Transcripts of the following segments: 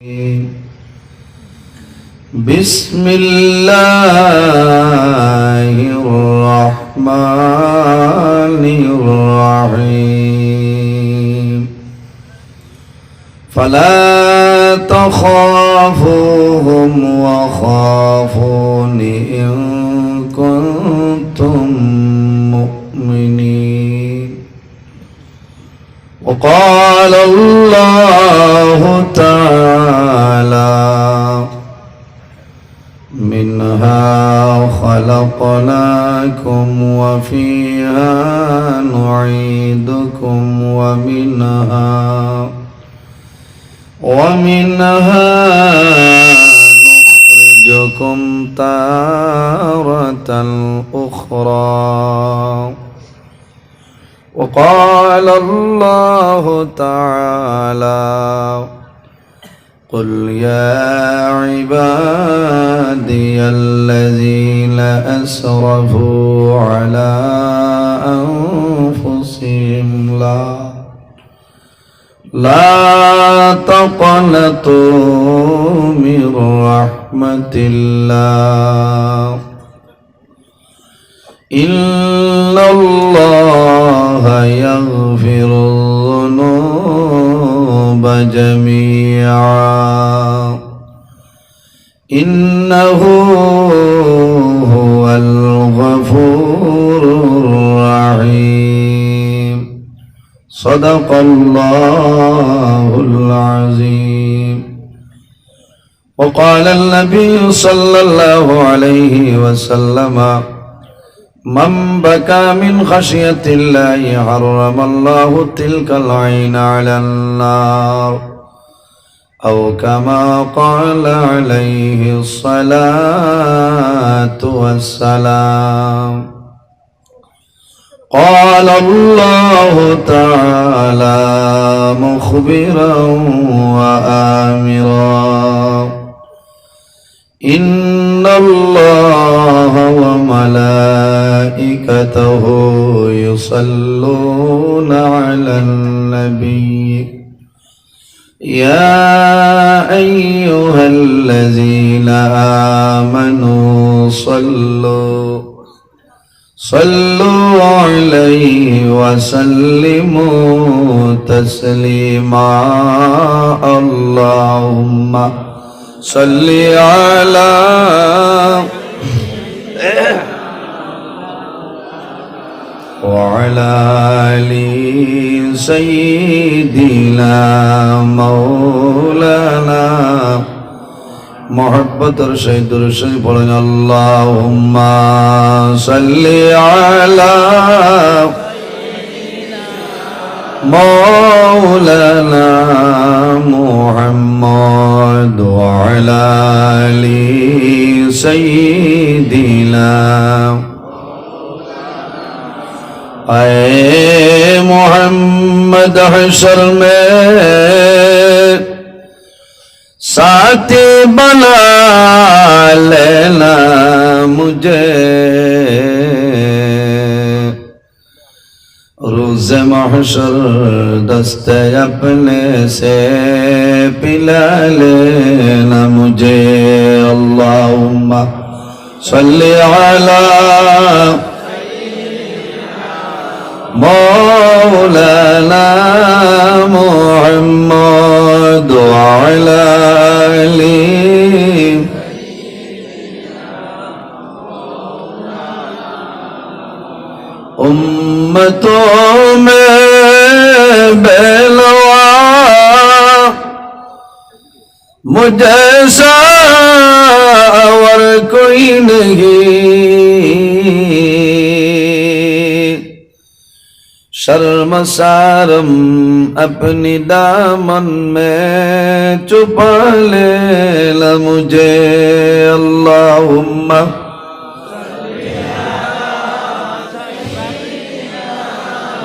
بسم الله الرحمن الرحيم فلا تخافوهم وخافون إن كنتم مؤمنين وقال الله تعالى منها خلقناكم وفيها نعيدكم ومنها نخرجكم تارة أخرى وقال الله تعالى قل يا عبادي الذين أسرفوا على أنفسهم لا تقنطوا من رحمة الله إن الله يغفر الذنوب جميعا إنه هو الغفور الرحيم صدق الله العظيم وقال النبي صلى الله عليه وسلم من بكى من خشية الله حرم الله تلك العين على النار أو كما قال عليه الصلاة والسلام قال الله تعالى مخبرا وآمرا إن الله وملائكته يصلون على النبي يا أيها الذين آمنوا صلوا عليه وسلموا تسليما اللهم صل على وعلى آل سيدنا مولانا محبت رشيد رشيد بولن اللهم صل على مولانا محمد وعلى آل سيدنا اے محمد حشر میں ساتھی بنا لینا مجھے روز محشر دست اپنے سے پلا لینا مجھے اللہم صلی علی مولانا محمد وعلى آله امتوں میں بیلوا مجھے اور کوئی نہیں شرم سارم اپنی دامن میں چھپا لینا مجھے اللہم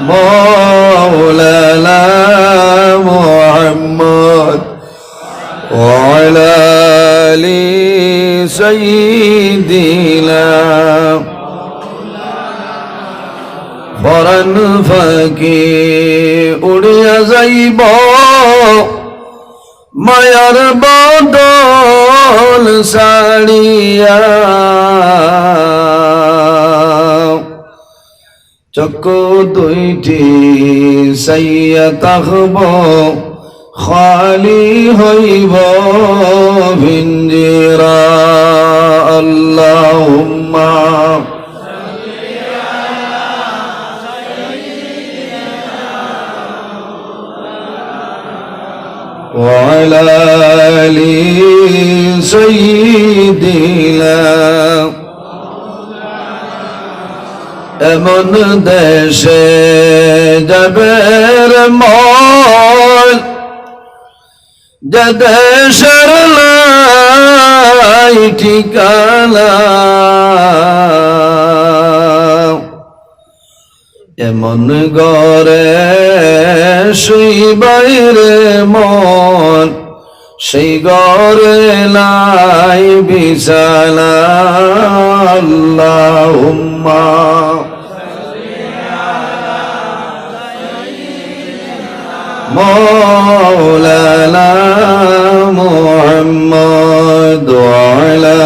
مولانا محمد وعلى آل سيدنا Ferran ফাঁকি উড়িয়া যাইব মায়ার বদল সাড়িয়া চক্ষু দুইটি সাইয়া তাকব খালি হইব ভিঞ্জিরা আল্লাহুম্মা وعلى آل سيدنا এমন দেশে যাবের মন যে দেশের নাই ঠিকানা এমন গরে শুই বাইরে মন সেই গরে নাই বিছানা আল্লাহুম্মা مولانا محمد وعلى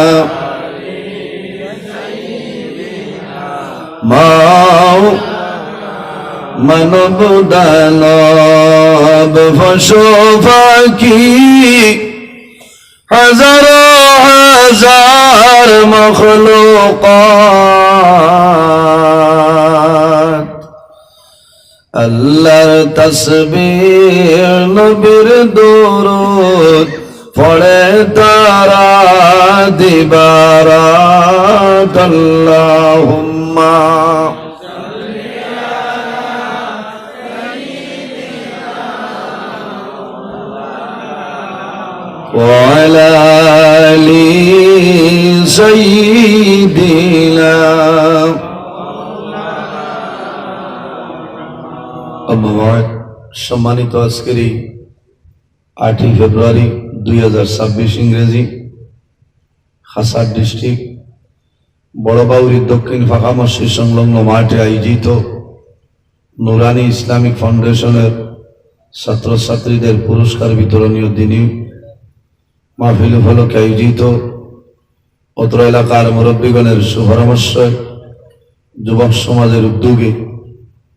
মানব দানব পশু পাখি হাজার হাজার মখলুকাত আল্লাহর তাসবিহ নবীর দুরূদ পড়ে তারা দিবারাত আল্লাহুম্মা وعلى آل سيدنا সম্মানিত আজকের 8 ফেব্রুয়ারি 2026 ইংরেজি হাসার ডিস্ট্রিক্ট বড়বাউরি দক্ষিণ ফাঁকা মসজিদ সংলগ্ন মাঠে আয়োজিত নুরানি ইসলামিক ফাউন্ডেশনের ছাত্রছাত্রীদের পুরস্কার বিতরণীয় দিনী মাহফিল উপলক্ষে আয়োজিত অত্র এলাকার মুরব্বীগণের সুপরামর্শ যুবক সমাজের উদ্যোগে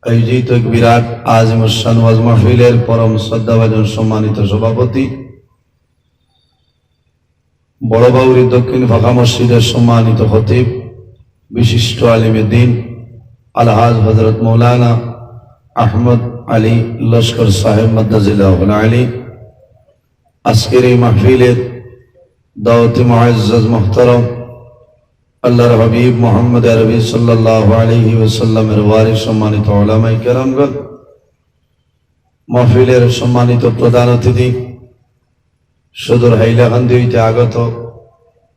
আয়োজিত এক বিরাট আজিম শান ওয়াজ মাহফিলের পরম শ্রদ্ধাভাজন সম্মানিত সভাপতি বড়বাউরি দক্ষিণ ফাঁকা মসজিদের সম্মানিত খতিব বিশিষ্ট আলিমে দ্বীন আলহাজ হযরত মৌলানা আহমদ আলী লস্কর সাহেব মাদ্দাজিল্লাহুল আলী আজকের এই মাহফিলের দাওয়াতে মুআজ্জাজ মুহতারাম আল্লাহর হাবিব মুহাম্মদ আরবি সাল্লাল্লাহু আলাইহি ওয়াসাল্লামের ওয়ারিস সম্মানিত উলামায়ে কেরামগণ মাহফিলের সম্মানিত প্রধান অতিথি সুদূর হাইলাকান্দি হইতে আগত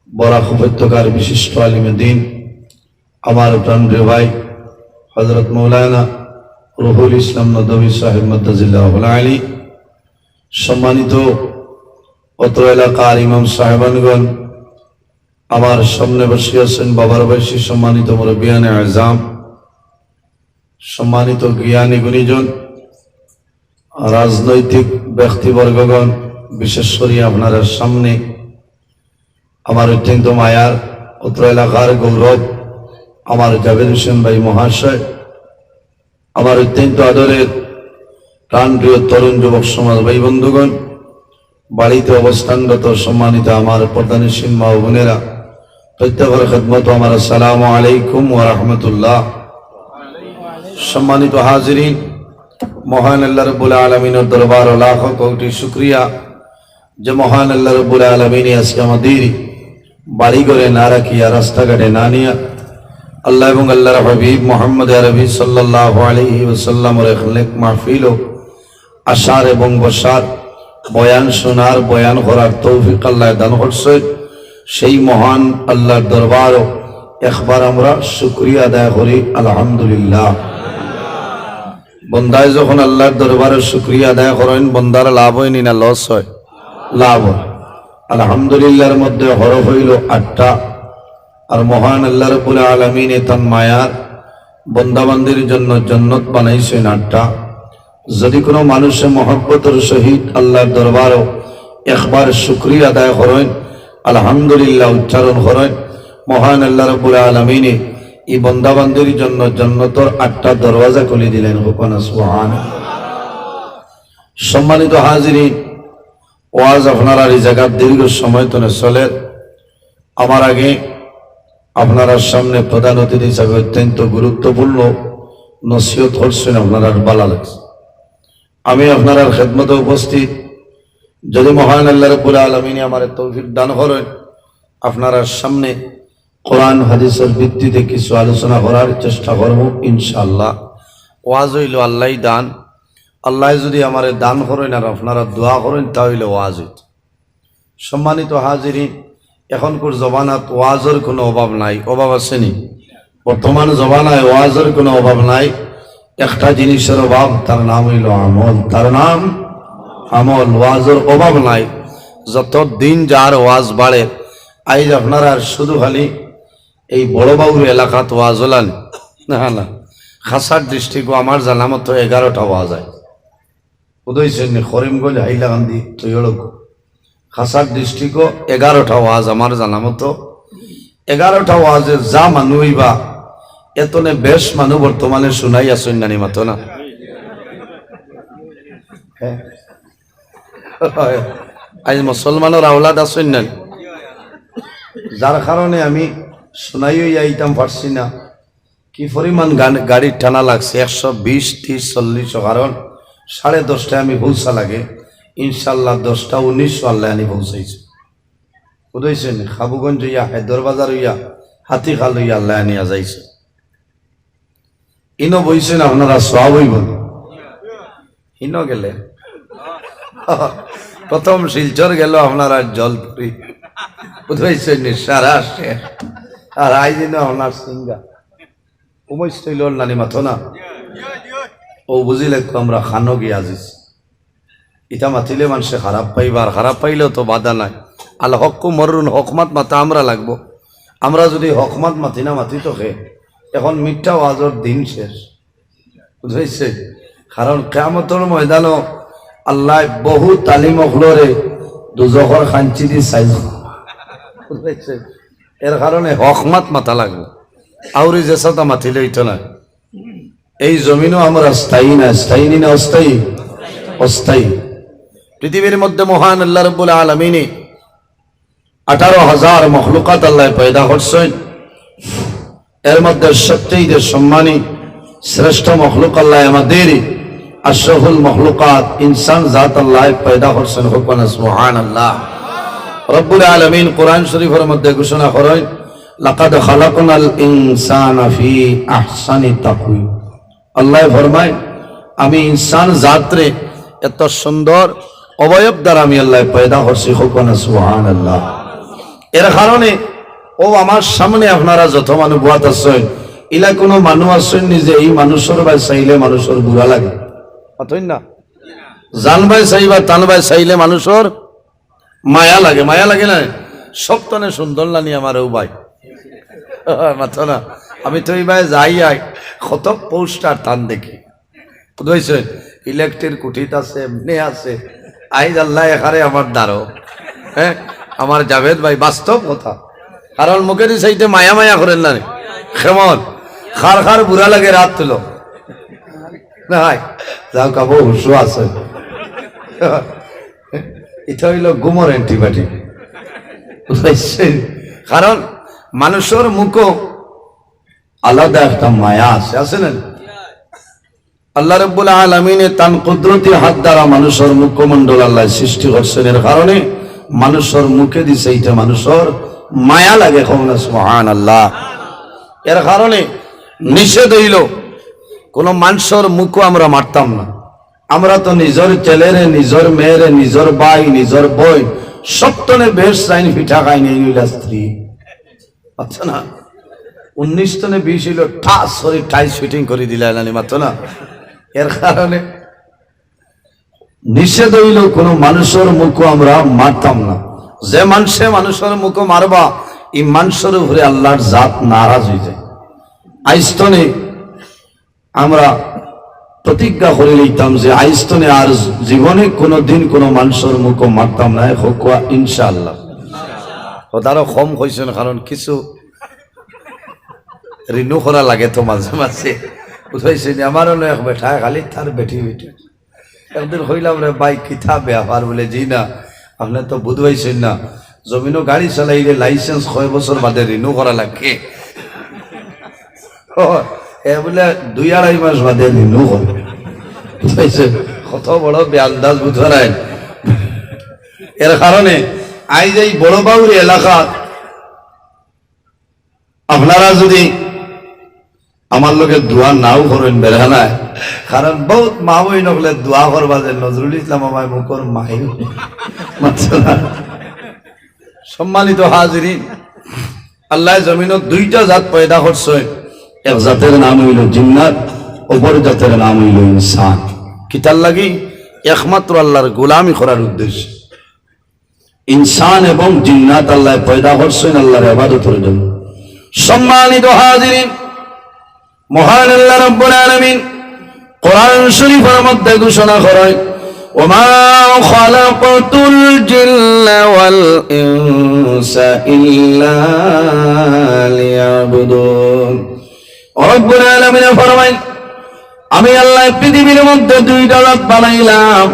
বরাক উপত্যকার বিশিষ্ট আলিমে দ্বীন আমার প্রাণপ্রিয় ভাই হযরত মৌলানা রুহুল ইসলাম নদভী সাহেব মাদ্দাজিল্লাহুল আলী সম্মানিত অত্র এলাকার ইমাম সাহেবানগণ আমার সামনে বসে আছেন বাবার বয়সী সম্মানিত মুরব্বিয়ানে আযম সম্মানিত জ্ঞানী গুণীজন রাজনৈতিক ব্যক্তিবর্গগণ বিশেষ করে আপনার সামনে আমার অত্যন্ত মায়ার অত্র এলাকার গৌরব আমার জাভেদ হোসেন ভাই মহাশয় আমার অত্যন্ত আদরের প্রাণপ্রিয় তরুণ যুবক সমাজ ভাই বন্ধুগণ বাড়িতে অবস্থানরত সম্মানিত আমার পর্দানিসীন মা ও বোনেরা প্রত্যেকের খিদমত আমার আসসালামু আলাইকুম ওয়া রাহমাতুল্লাহ। সম্মানিত হাজিরিন, মহান আল্লাহ রাব্বুল আলামিনের দরবার লাখ কোটি শুকরিয়া যে মহান আল্লাহ রাব্বুল আলামিন আজকে আমাদের বাড়ি ঘরে না রাখিয়া রাস্তাঘাটে না নিয়া আল্লাহ এবং আল্লাহর হাবিব মুহাম্মদ আরবি সাল্লাল্লাহু আলাইহি ওয়াসাল্লামের খলেক মাহফিল আশার এবং বসার বয়ান শোনার বয়ান করার তৌফিক আল্লাহ দান করছেন। সেই মহান আল্লাহর দরবার একবার আমরা শুকরিয়া আদায় করি আলহামদুলিল্লাহ। বন্দায় যখন আল্লাহর দরবারে শুকরিয়া আদায় করেন বন্দার লাভ হয় না লস হয়? লাভ হয়। আলহামদুলিল্লাহর মধ্যে হরফ হইল 8টা আর মহান আল্লাহ রাব্বুল আলামিন তার মায়ার বন্দাবান্দির জন্য জান্নাত বানাইছেন 8টা। যদি কোনো মানুষের মহব্বতের সহিত আল্লাহর দরবারও একবার শুকরিয়া আদায় করেন, আলহামদুলিল্লাহ উচ্চারণ করেন। মহান আল্লাহ রাব্বুল আলামিন এই বান্দাবান্দির জন্য জান্নাতের 8টা দরওয়াজা খুলে দিলেন। হুকনা সুবহানাল্লাহ। সম্মানিত হাজিরিন, ওয়াজ আপনারা এই জায়গার দীর্ঘ সময় ধরে চলে। আমার আগে আপনারা সামনে প্রধান অতিথি হিসাবে অত্যন্ত গুরুত্বপূর্ণ নসিহত করছেন, আপনারা ভালো লাগছে। আমি আপনার খেদমতে উপস্থিত। যদি মহান আল্লাহ রাব্বুল আলামিন আমার তৌফিক দান করেন, আপনারা সামনে কোরআন হাদিসের ভিত্তিতে কিছু আলোচনা করার চেষ্টা করব ইনশাআল্লাহ। ওয়াজ হইল আল্লাহই দান। আল্লাহ যদি আমার দান করেন আর আপনারা দোয়া করেন তাহলে ওয়াজ হইত। সম্মানিত হাজিরিন, এখনকার জমানাত ওয়াজের কোনো অভাব নাই। অভাব আসেনি? বর্তমান জমানায় ওয়াজের কোনো অভাব নাই। একটা জিনিসের অভাব, তার নাম হইল আমল। তার নাম আমল। ওয়াজের অভাব নাই। যত দিন যার ওয়াজ বাড়ে, আজ আপনারা শুধু খালি এই বড়বাবুর এলাকাত ওয়াজ হলান না না, খাসার দৃষ্টিকো আমার জানা মতো 11টা ওয়াজ হয়। উদয়ছেন করিমগঞ্জ হাইলাকান্দি তৈয়ড়ক খাসার দৃষ্টিকো 11টা ওয়াজ আমার জানা মতো। 11টা ওয়াজে যা মানুষ হইবা এতনে বেশ মানুষ বর্তমানে শুনাই আসেন নানি মাতো না। আজ মুসলমানের আওলাদ আসেন না, যার কারণে আমি শোনাইও আইতাম পারছি না। কি পরিমাণ গাড়ির টানা লাগছে, 120, 30, 40। কারণ 10:30টায় আমি পৌঁছা লাগে। ইনশাল্লাহ 10টা 19 আল্লাহ আনি পৌঁছাইছে। বুঝেছেন? খাবুগঞ্জ হইয়া, হায়দরবাজার হইয়া, হাতিখাল হইয়া আল্লাহ আনিয়া যাইছে। ইনো বইছেন আপনারা সব হইব। ইনো গেলে প্রথম শিলচর গেল আপনারা জলপুরি। বুঝেছেন? সারা শেষ। আর আইদিন আপনার সিঙ্গা উমৈশ তৈল নানি মাথো না। ও বুঝিলে আমরা খানো গিয়ে আজিস। ইটা মাতিলে মানুষে খারাপ পাইবা, আর খারাপ পাইলেও তো বাধা নাই। আল হকু মরুন, হকমাত মাতা আমরা লাগবো। আমরা যদি হকমাত মাতি না মাতি তো খে এখন মিথ্যা ওয়াজর দিন শেষ। বুঝেছে? কারণ কিয়ামতের ময়দানও আল্লাহ বহু তালিম অখলরে দুজখর খাঞ্চি দি সাইজ। বুঝেছে? এর কারণে হকমাত মাথা লাগবে। আউরি যেসাটা মাতিলে ইটো না। এই জমিনও আমরা স্থায়ী না। স্থায়ী না অস্থায়ী? অস্থায়ী। পৃথিবীর মধ্যে মহান আল্লাহ রাব্বুল আলামিন 18,000 মখলুকাত আল্লাহ পয়দা করছেন। এর মধ্যে সবচেয়ে সম্মানী শ্রেষ্ঠ মখলুক আল্লাহ আমাদের আশরাফুল মখলুকাত ইনসান জাত আল্লাহ পয়দা করছেন। হুকনা সুবহানাল্লাহ। রব্বুল আলামিন কোরআন শরীফের মধ্যে ঘোষণা করেন, লাকাদ খালাকনাল ইনসানা ফি আহসানি তাকওয়িম। আল্লাহ ফরমায়, আমি ইনসান জাতরে এত সুন্দর অবয়ব দ্বারা আমি আল্লাহ পয়দা করছি। হুকনা সুবহানাল্লাহ। এর কারণে ও আমার সামনে আপনারা যত মানুষ বুয়াত আছেন, ইলা কোনো মানুষ আছেন নিজে এই মানুষের বাই চাইলে মানুষের বুড়া লাগে না। জান বাই চাইবা তান বাই চাইলে মানুষের মায়া লাগে। মায়া লাগে না? সপ্তনে সুন্দর নানি আমার ও ভাই মাথো না। আমি তো এই ভাই যাই আই কত পোস্টার টান দেখি। বুঝেছেন? ইলেকট্রিক কুঠিত আছে, এমনি আছে। আইজ আল্লাহ এখানে আমার দ্বারো। হ্যাঁ, আমার জাভেদ ভাই বাস্তব কথা। কারণ মুখের সাইতে মায়া মায়া করেন না। কেমন খার খার বুড়া লাগে রাত তুলো নাই যাও কাবো হুসু আছে। এটা হইল গুমর অ্যান্টিবায়োটিক। কারণ মানুষের মুখও আলাদা একটা মায়া আছে, আছে না? আল্লাহ রাব্বুল আলামিন তান কুদরতি হাত দ্বারা মানুষের মুখমণ্ডল আল্লাহ সৃষ্টি করছেন। এর কারণে মানুষের মুখে দিছে এইটা মানুষের মায়া লাগে। সুবহানাল্লাহ। এর কারণে নিষেধ হইল কোন মানুষের মুখও আমরা মারতাম না। আমরা তো নিজের ছেলেরে, নিজের মেয়েরে, নিজের ভাই, নিজের বই সপ্তনে বেশ চাইনি পিঠা খাইনি স্ত্রী। আচ্ছা না, 19 তনে 20 হইল ঠাস করে টাইস ফিটিং করে দিলে নানি মাত্র না। এর কারণে নিষেধ হইল কোন মানুষের মুখও আমরা মারতাম না। যে মানুষের মুখও মারবা, এই মানুষের উপরে আল্লাহর জাত নারাজ হয়ে যায়। আইস্তনে আমরা প্রতিজ্ঞা করে লইতাম যে আইস্তনে আর জীবনে কোনোদিন কোনো মানুষের মুখ মারতাম না, হোকুয়া ইনশাআল্লাহ। ও তারও কম হয়েছেন, কারণ কিছু রিনু করা লাগে তো মাঝে মাঝে, বুঝাইছে আমারও এক বেঠা খালি তার বেটি বেটি। একদিন হইলাম রে বাইক কিতা ব্যাপার, বলে জি না আপনি তো বুঝবাইছেন না, জমিনও গাড়ি চালাইলে লাইসেন্স 6 বছর বাদে রিনু করা লাগে, এ বলে 2-2.5 মাস বাদে রিনু করে। বুঝাইছে কত বড় বেআন্দাজ বুঝায়। এর কারণে আজ এই বড় বাউরি এলাকা আপনারা যদি আমার লোকের দোয়া নাও করেন বেড়ানায়, কারণ বহুত মা বই নকলে দোয়া করবা যে নজরুল ইসলাম আমার মুখর মাই। সম্মানিত হাজিরিন, আল্লাহ জমিনত 2টা জাত পয়দা করছে, এক জাতের নাম হইল জিন্নাত, অপর জাতের নাম হইল ইনসান। কিতার লাগি? একমাত্র আল্লাহর গোলামি করার উদ্দেশ্য। ইনসান এবং জিন্নাত আল্লাহ পয়দা করছেন আল্লাহর ইবাদতের জন্য। সম্মানিত হাজিরিন, মহান আল্লাহ রাব্বুল আলামিন কোরআন শরীফের মধ্যে ঘোষণা করেন, ওমা খালাকাতুল জিন্না ওয়াল ইনসা ইল্লা লিয়াবুদুন। রব্বুল আলামিন ফরমায়, আমি আল্লাহ পৃথিবীর মধ্যে 2টা জাত বানাইলাম,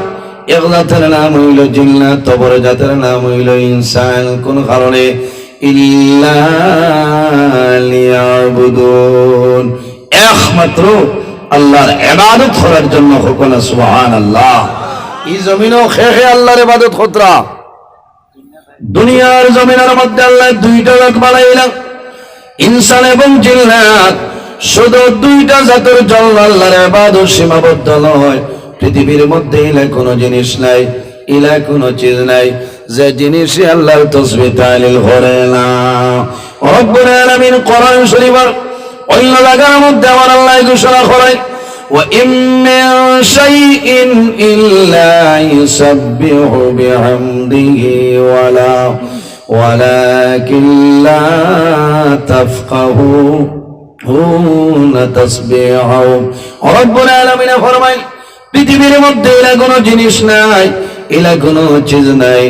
এক জাতের নাম হইল জিন্নাত, অপর জাতের নাম হইল ইনসান। কোন কারণে? ইল্লা লিয়াবুদুন, একমাত্র আল্লাহর ইবাদত করার জন্য। হোকনা সুবহানাল্লাহ। এই জমিনও খেয়ে আল্লাহর ইবাদত খতরা। দুনিয়ার জমিনের মধ্যে আল্লাহ 2টা জাত বানাইলেন, ইনসান এবং জিন্নাত। শুধু 2টা জাতের জন্য আল্লাহর ইবাদত সীমাবদ্ধ নয়। পৃথিবীর মধ্যে ইলা কোনো জিনিস নাই, ইলা কোনো চিজ নাই যে জিনিসে আল্লাহর তাসবিহ তাহলিল করে না। রব্বুল আলামিন কোরআন শরীফের অন্য জায়গার মধ্যে আমার আল্লাহ ঘোষণা করেন, ওয়া ইম মিন শাইইন ইল্লা ইউসাব্বিহু বিহামদিহি ওয়ালাকিন লা তাফকাহুনা তাসবিহাহুম। রব্বুল আলামিন ফরমায়, পৃথিবীর মধ্যে এলা কোনো জিনিস নাই, এলা কোনো চিজ নাই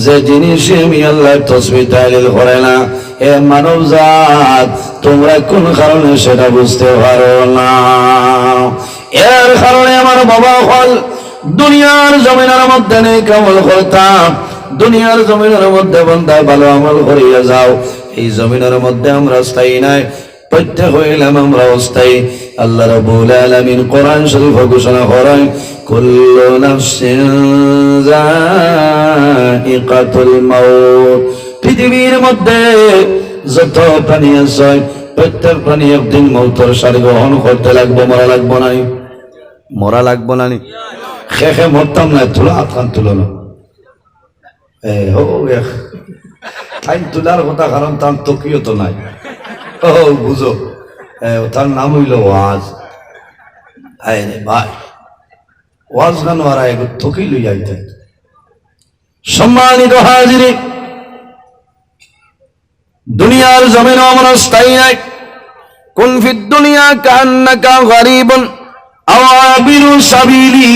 যে জিনিসে আমি আল্লাহর তাসবিহ তাহলিল করে না। হে মানব জাত, তোমরা কোন কারণে সেটা বুঝতে পারো না। এর কারণে আমার বাবা হল দুনিয়ার জমিনের মধ্যে নেই আমল করতাম, দুনিয়ার জমিনের মধ্যে বান্দা ভালো আমল করিয়া যাও। এই জমিনের মধ্যে আমরা স্থায়ী নাই, প্রত্যেক হইলাম আমরা অস্থায়ী। আল্লাহ রাব্বুল আলামিন কোরআন শরীফ ঘোষণা করেন, কুল্লু নাফসিন যায়িকাতুল মাউত। পৃথিবীর মধ্যে যত প্রাণী আছে, প্রত্যেক প্রাণী একদিন মৌতের সারি গ্রহণ করতে লাগবে। মরা লাগবো না? মরা লাগবো না? খেয়ে মরতাম না, তুলা হাতখান তুলো না। টাইম তোলার কথা, কারণ তার তকিও তো নাই। ও বুঝো, তার নাম হইল ওয়াজ। ভাই ওয়াজ গান ওরা এগো তকি লই আইতেন। সম্মানিত হাজিরিন, দুনিয়ার জমিন আমরা স্থায়ী নাই। কুন ফিদ দুনিয়া কান্নাকা গরিবুন আও আবিরু সাবিলি।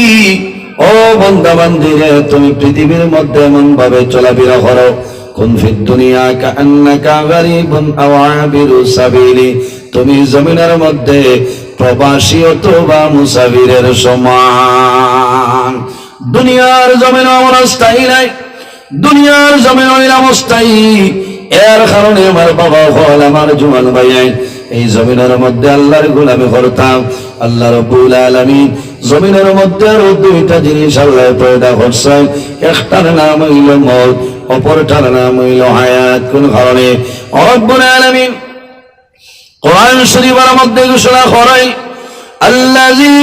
ও বান্দা বান্দীরে, তুমি পৃথিবীর মধ্যে এমন ভাবে চলাফেরা করো, কুন ফিদ দুনিয়া কান্নাকা গরিবুন আও আবিরু সাবিলি, তুমি জমিনের মধ্যে প্রবাসী অথবা মুসাফিরের সমান। দুনিয়ার জমিন আমরা স্থায়ী নাই, দুনিয়ার জমিন হইলাম স্থায়ী। এর কারণে আমার বাবা হল, আমার জুয়ান ভাই, এই জমিনের মধ্যে আল্লাহর গোলামি করতাম। আল্লাহ রাব্বুল আলামিন জমিনের মধ্যে আরো 2টা জিনিস আল্লাহ পয়দা করছেন। একটার নাম হইল মওত, অপরটার নাম হইল হায়াত। কোন কারণে? রব্বুল আলামিন কোরআন শরীফের মধ্যে ঘোষণা করেন, আল্লাযী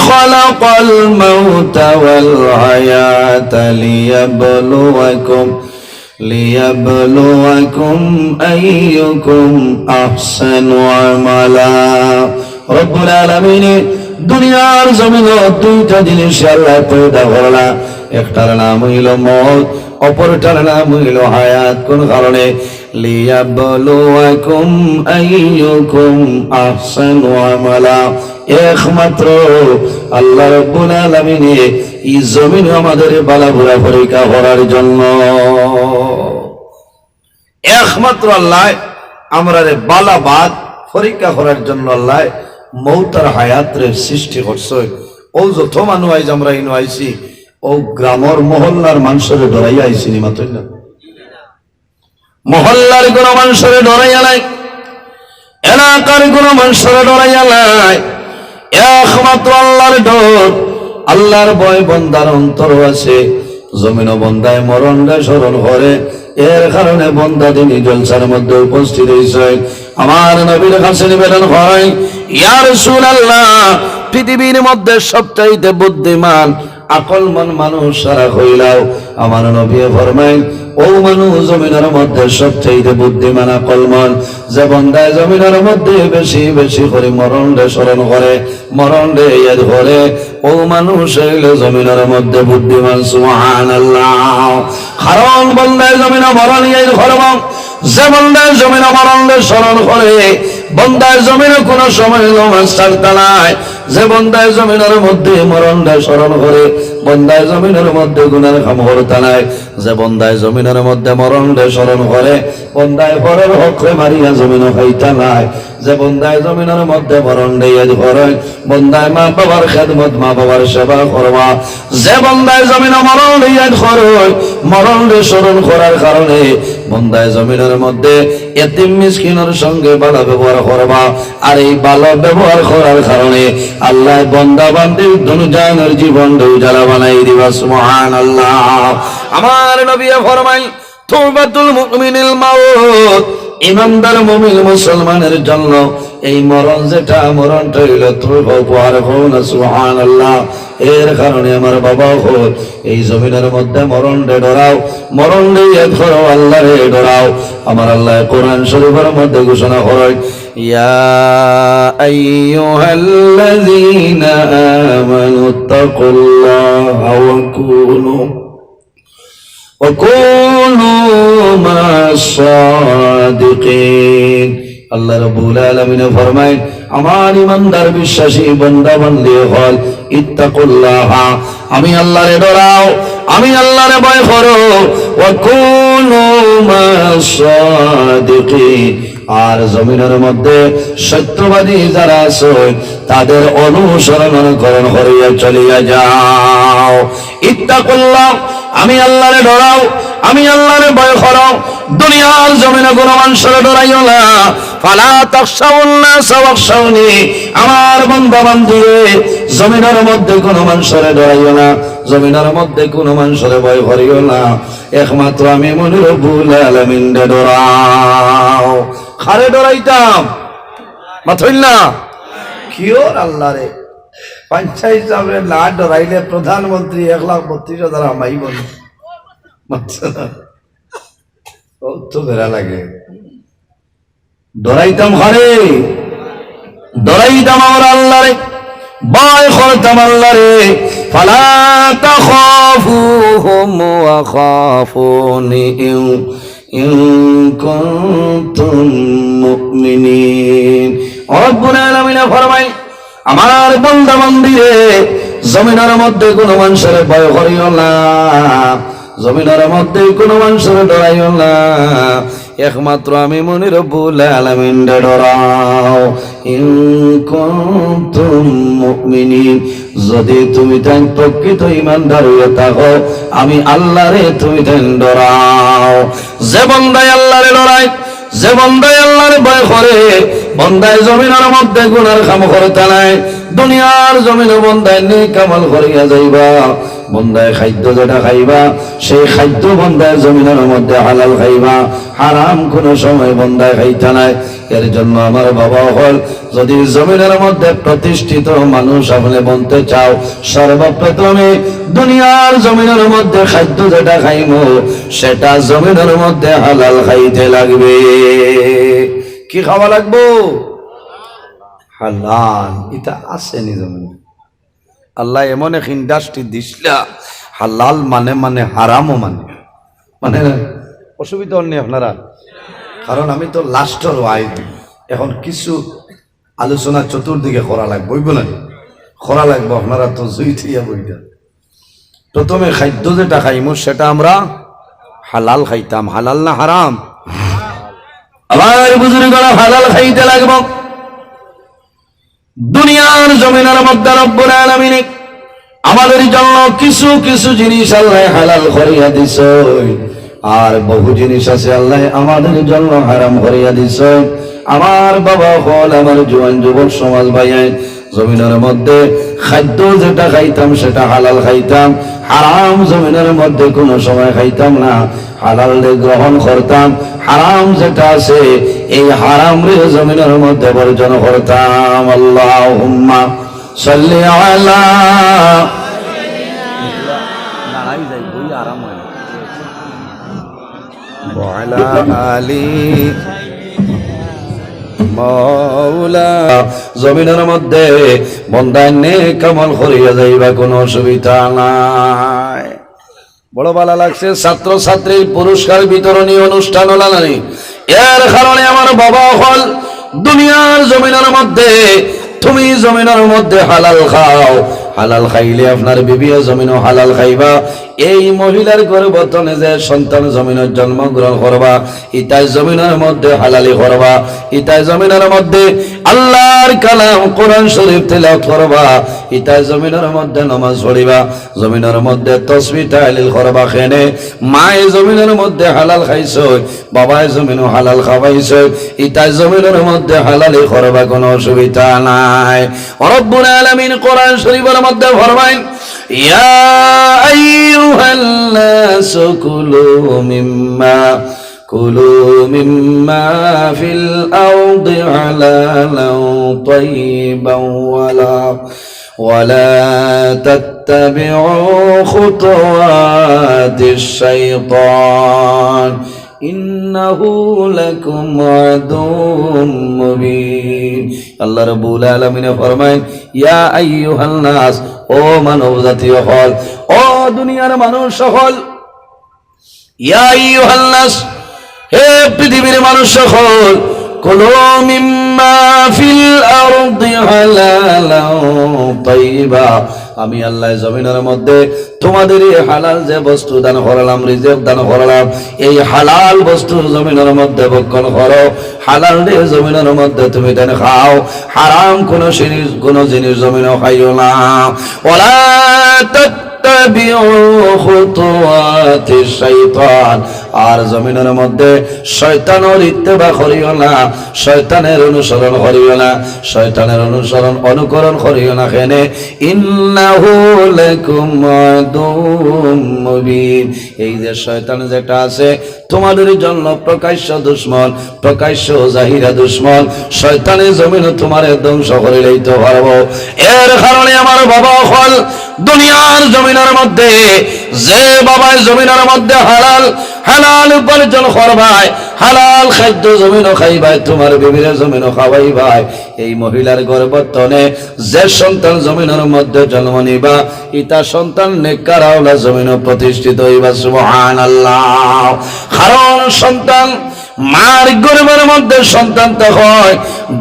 খালাকাল মাউতা ওয়াল হায়াতা লিয়াবলুয়াকুম আইয়ুকুম আহসানু আমালা। রব্বুল আলামিন দুনিয়ার জমিনে 2টা জিনিস আল্লাহ পয়দা করলা। একটার নাম হইল মউত, অপরটার নাম হইল হায়াত। কোন কারণে? লিয়াবলুয়াকুম আইয়ুকুম আহসানু আমালা। একমাত্র আল্লাহ রাব্বুল আলামিন এই জমিন আমাদের বালাবুরা পরীক্ষা করার জন্য, একমাত্র আল্লাহ আমরা বালাবাদ পরীক্ষা করার জন্য আল্লাহ মউত আর হায়াতের সৃষ্টি করছে। ও যত মানুষ আইজ আমরা ইনো আইছি, ও গ্রামর মহল্লার মানুষের ডরাইয়া আইছি নি মাত্র না, মহল্লার কোন মানুষের ডরাইয়া নাই, এলাকার কোন মানুষের ডরাইয়া নাই। একমাত্র আল্লাহর ডর, আল্লাহর ভয় বন্দার অন্তর আছে। জমিন বন্দায় মরণে স্মরণ করে, এর কারণে বন্দা তিনি জলসার মধ্যে উপস্থিত হয়েছে। আমার নবীর কাছে নিবেদন হয়, ইয়া রাসূলুল্লাহ, পৃথিবীর মধ্যে সবচাইতে বুদ্ধিমান আকলমান মানুষ সারা হইলাও। আমার নবী ফরমাইন, ও মানুষ জমিনের মধ্যে সবচাইতে বুদ্ধিমান আকলমান, যে বন্দায় জমিনের মধ্যে বেশি বেশি করে মরণ রে স্মরণ করে, মরণ রে ইয়াদ করে, ও মানুষ হইল জমিনের মধ্যে বুদ্ধিমান। সুবহানাল্লাহ। কারণ বন্দায় জমিনে মরণ ইয়াদ করব, যে বন্দায় জমিনে মরণ রে স্মরণ করে, বন্দায় জমিনে কোনো সময় নামাজ ছাড়তে নাই। যে বন্দায় জমিনের মধ্যে মরণ রে স্মরণ করে, বন্দায় জমিনের মধ্যে গুনার কাম করতে নাই। যে বন্দায় জমিনের মধ্যে মরণ রে স্মরণ করে, বন্দায় পরের হকরে মারিয়া জমিন খাইতা নাই। যে বন্দায় জমিনের মধ্যে মরণ রে ইয়াদ করে, বন্দায় মা বাবার খেদমত, মা বাবার সেবা করবা। যে বন্দায় জমিনে মরণ রে ইয়াদ করে, মরণ রে স্মরণ করার কারণে বন্দায় জমিনের মধ্যে এতিম মিসকিনের সঙ্গে ভালো ব্যবহার করবা। আর এই ভালো ব্যবহার করার কারণে আল্লাহ বন্দা বান্দির দুনিয়ার জীবন উজালা বানাই দিবা। সুবহানাল্লাহ। আমার নবী ফরমাইল, তুবাতুল মুমিনিল মাউত, ইমানদার মুমিন মুসলমানের জন্য এই মরণ যেটা, মরণটা হইল তওবা উপহার। সুবহানাল্লাহ। এর কারণে আমার বাবা হল এই জমিনের মধ্যে মরণ রে ডরাও, মরণ রে ইয়াদ করো, আল্লাহ রে ডরাও। আমার আল্লাহ কোরআন শরীফের মধ্যে ঘোষণা করেন, ইয়া আইয়ুহাল্লাযীনা আমানুত্তাকুল্লাহা وكونوا مع الصادقين। আল্লাহ রাব্বুল আলামিন ফরমায়, আমার ইমানদার বিশ্বাসী বান্দা বান্দি হল, ইত্তাকুল্লাহা, আমি আল্লাহরে ডরাও, আমি আল্লাহরে ভয় করো, ওয়া কুনু মা'আস সাদিকিন, আর জমিনের মধ্যে সত্যবাদী যারা আছে তাদের অনুসরণ অনুকরণ করিয়া চলিয়া যাও। ইত্তাকুল্লাহ, আমি আল্লাহরে ডরাও, আমি আল্লাহরে ভয় করো। দুনিয়ার জমিনে কোনো মানুষের ডরাইও না। ফালা তাখশাউন নাস ওয়াখশাউনি, আমার বান্দা বান্দি জমিনের মধ্যে কোনো মানুষের ডরাইও না, জমিনের মধ্যে কোনো মানুষের ভয় করিও না। একমাত্র আমি মনির রব্বুল আলামিন ডরাও। খারে ডরাইতাম মাথইল না কিওর আল্লাহরে। পঞ্চায়েত সাহেবের না ডরাইলে প্রধানমন্ত্রী 1,32,000 আমাই বলে তো বেড়া লাগে। ডরাইতাম ঘরে, ডরাইতাম আমার আল্লাহরে, ভয় করতাম আল্লাহরে। ফালা তাখাফুহুম ওয়া খাফুনি ইন কুনতুম মুমিনিন। রব্বুল আলামিন ফরমায়, আমার বান্দা বান্দিরে জমিনের মধ্যে কোনো মানুষের ভয় করিও না, জমিনের মধ্যে কোনো মানুষের ডরাইও না। একমাত্র আমি মনির রব্বুল আলামিন ডরাও। ইন কুনতুম মুমিনিন, যদি তুমি তাই প্রকৃত ঈমানদার হয়ে থাকো, আমি আল্লাহরে তুমি তাই ডরাও। যে বান্দায় আল্লাহরে ডরায়, যে বান্দায় আল্লাহরে ভয় করে, বন্দায় জমিনের মধ্যে গুনার কাম করতে নাই। দুনিয়ার জমিনে বন্দায় নেক আমল করিয়া যাইবা, বন্দায় খাদ্য যেটা খাইবা সেই খাদ্য বন্দায় জমিনের মধ্যে হালাল খাইবা, হারাম কোনো সময় বন্দায় খাইতে নাই। এর জন্য আমার বাবা হল, যদি জমিনের মধ্যে প্রতিষ্ঠিত মানুষ আপনি বনতে চাও, সর্বপ্রথমে দুনিয়ার জমিনের মধ্যে খাদ্য যেটা খাইব সেটা জমিনের মধ্যে হালাল খাইতে লাগবে। কি খাওয়া লাগবো? হালাল। এটা আসেনি জমিনে। আল্লাহ এমন এক ইন্ডাস্ট্রি দিছিলা, হালাল মানে মানে হারামও মানে অসুবিধা নেই আপনারা, কারণ আমি তো লাস্টের ওয়াইজ এখন কিছু আলোচনা চতুর্দিকে করা লাগবে, বইব না করা লাগবে, আপনারা তো জুই থিয়া বইটা। প্রথমে খাদ্য যেটা খাইমু সেটা আমরা হালাল খাইতাম, হালাল না হারাম? আবার বুজুর্গরা হালাল খাইতে লাগবো। দুনিয়ার জমিনের মধ্যে রব্বুল আলামিন আমাদের জন্য কিছু কিছু জিনিস আল্লাহ হালাল করিয়া দিছে, আর বহু জিনিস আছে আল্লাহ আমাদের জন্য হারাম করিয়া দিছে। আমার বাবা হল, আমার জোয়ান যুবক সমাজ ভাইয়া, জমিনের মধ্যে খাদ্য যেটা খাইতাম সেটা হালাল খাইতাম, হারাম জমিনের মধ্যে কোনো সময় খাইতাম না, হালাল গ্রহণ করতাম। হারাম যেটা আছে এই হারাম রে জমিনের মধ্যে বর্জন করতাম। আল্লাহুম্মা সাল্লি আলা ওয়ালা আলি মাওলা। জমিনের মধ্যে বন্দায় নেক আমল করিয়া যাইবা, কোনো অসুবিধা নাই। বড় ভালো লাগছে ছাত্র ছাত্রীর পুরস্কার বিতরণী অনুষ্ঠান হল না, এর কারণে আমার বাবা হল দুনিয়ার জমিনের মধ্যে তুমি জমিনের মধ্যে হালাল খাও, হালাল খাইলে আপনার বিবিও জমিনও হালাল খাইবা। এই মহিলার গর্ভবতনে যে সন্তান জমিনের জন্মগ্রহণ করবা, ইতাই জমিনের মধ্যে হালালি করবা, ইতাই জমিনের মধ্যে আল্লাহর কালাম কোরআন শরীফ তেলাওয়াত করবা, ইতাই জমিনের মধ্যে নামাজ পড়িবা, জমিনের মধ্যে তাসবিহ তাহলিল করবা। খেনে মায়ে জমিনের মধ্যে হালাল খাইছো, বাবাই জমিনও হালাল খাওয়াইছো, ইতাই জমিনের মধ্যে হালালি করবা, কোনো অসুবিধা নাই। রব্বুল আলামিন কোরআন শরীফের মধ্যে ফরমায়, ইয়া আইয়ুহান নাস কুলু মিম্মা ফিল আরদি হালালান তাইয়িবান ওয়ালা তাত্তাবিউ খুতুওয়াতিশ শাইতান ইন্নাহু লাকুম আদুউম মুবিন। আল্লাহ রাব্বুল আলামিন ফরমায়, ইয়া আইয়ুহান নাস, ও মানব জাতি হল, ও দুনিয়ার মানুষ সকল, ইয়া আইয়ুহান নাস, হে পৃথিবীর মানুষ সকল, কুলু মিম্মা ফিল আরদি হালালান তাইয়িবা, আমি আল্লাহ জমিনের মধ্যে তোমাদের এই হালাল যে বস্তু দান করলাম, রিজিক দান করলাম, এই হালাল বস্তু জমিনের মধ্যে ভক্ষণ করো, হালাল দিয়ে জমিনের মধ্যে তুমি দেন খাও, হারাম কোন জিনিস জমিনে খাইও না। ওয়ালা তাত্তাবিউ খুতুওয়াতিশ শাইতান, আর জমিনের মধ্যে শয়তানের ইত্তেবা করিও না, শয়তানের অনুসরণ করিও না, শয়তানের অনুকরণ করিও না। কেনে ইন্নাহু লাকুম আদুউম মুবিন, এই যে শয়তান যেটা আছে তোমাদের জন্য প্রকাশ্য দুশমন, প্রকাশ্য জাহিরা দুশমন। শয়তানের জমিনে তোমারে ধ্বংস করে লইতে পারবো। এর কারণে আমার বাবা হল দুনিয়ার জমিনের মধ্যে যে বাবা জমিনের মধ্যে হালাল হালাল উপার্জন করবাই, হালাল খাদ্য জমিনও খাইবাই, তোমার বিবির জমিনও খাওয়াইবাই। এই মহিলার গর্ভবতনে যে সন্তান জমিনের মধ্যে জন্ম নিবা, ইতা সন্তান নেককার আওলা জমিনও প্রতিষ্ঠিত হইবা। সুবহানাল্লাহ। কারণ সন্তান মার গর্ভের মধ্যে সন্তান তো হয়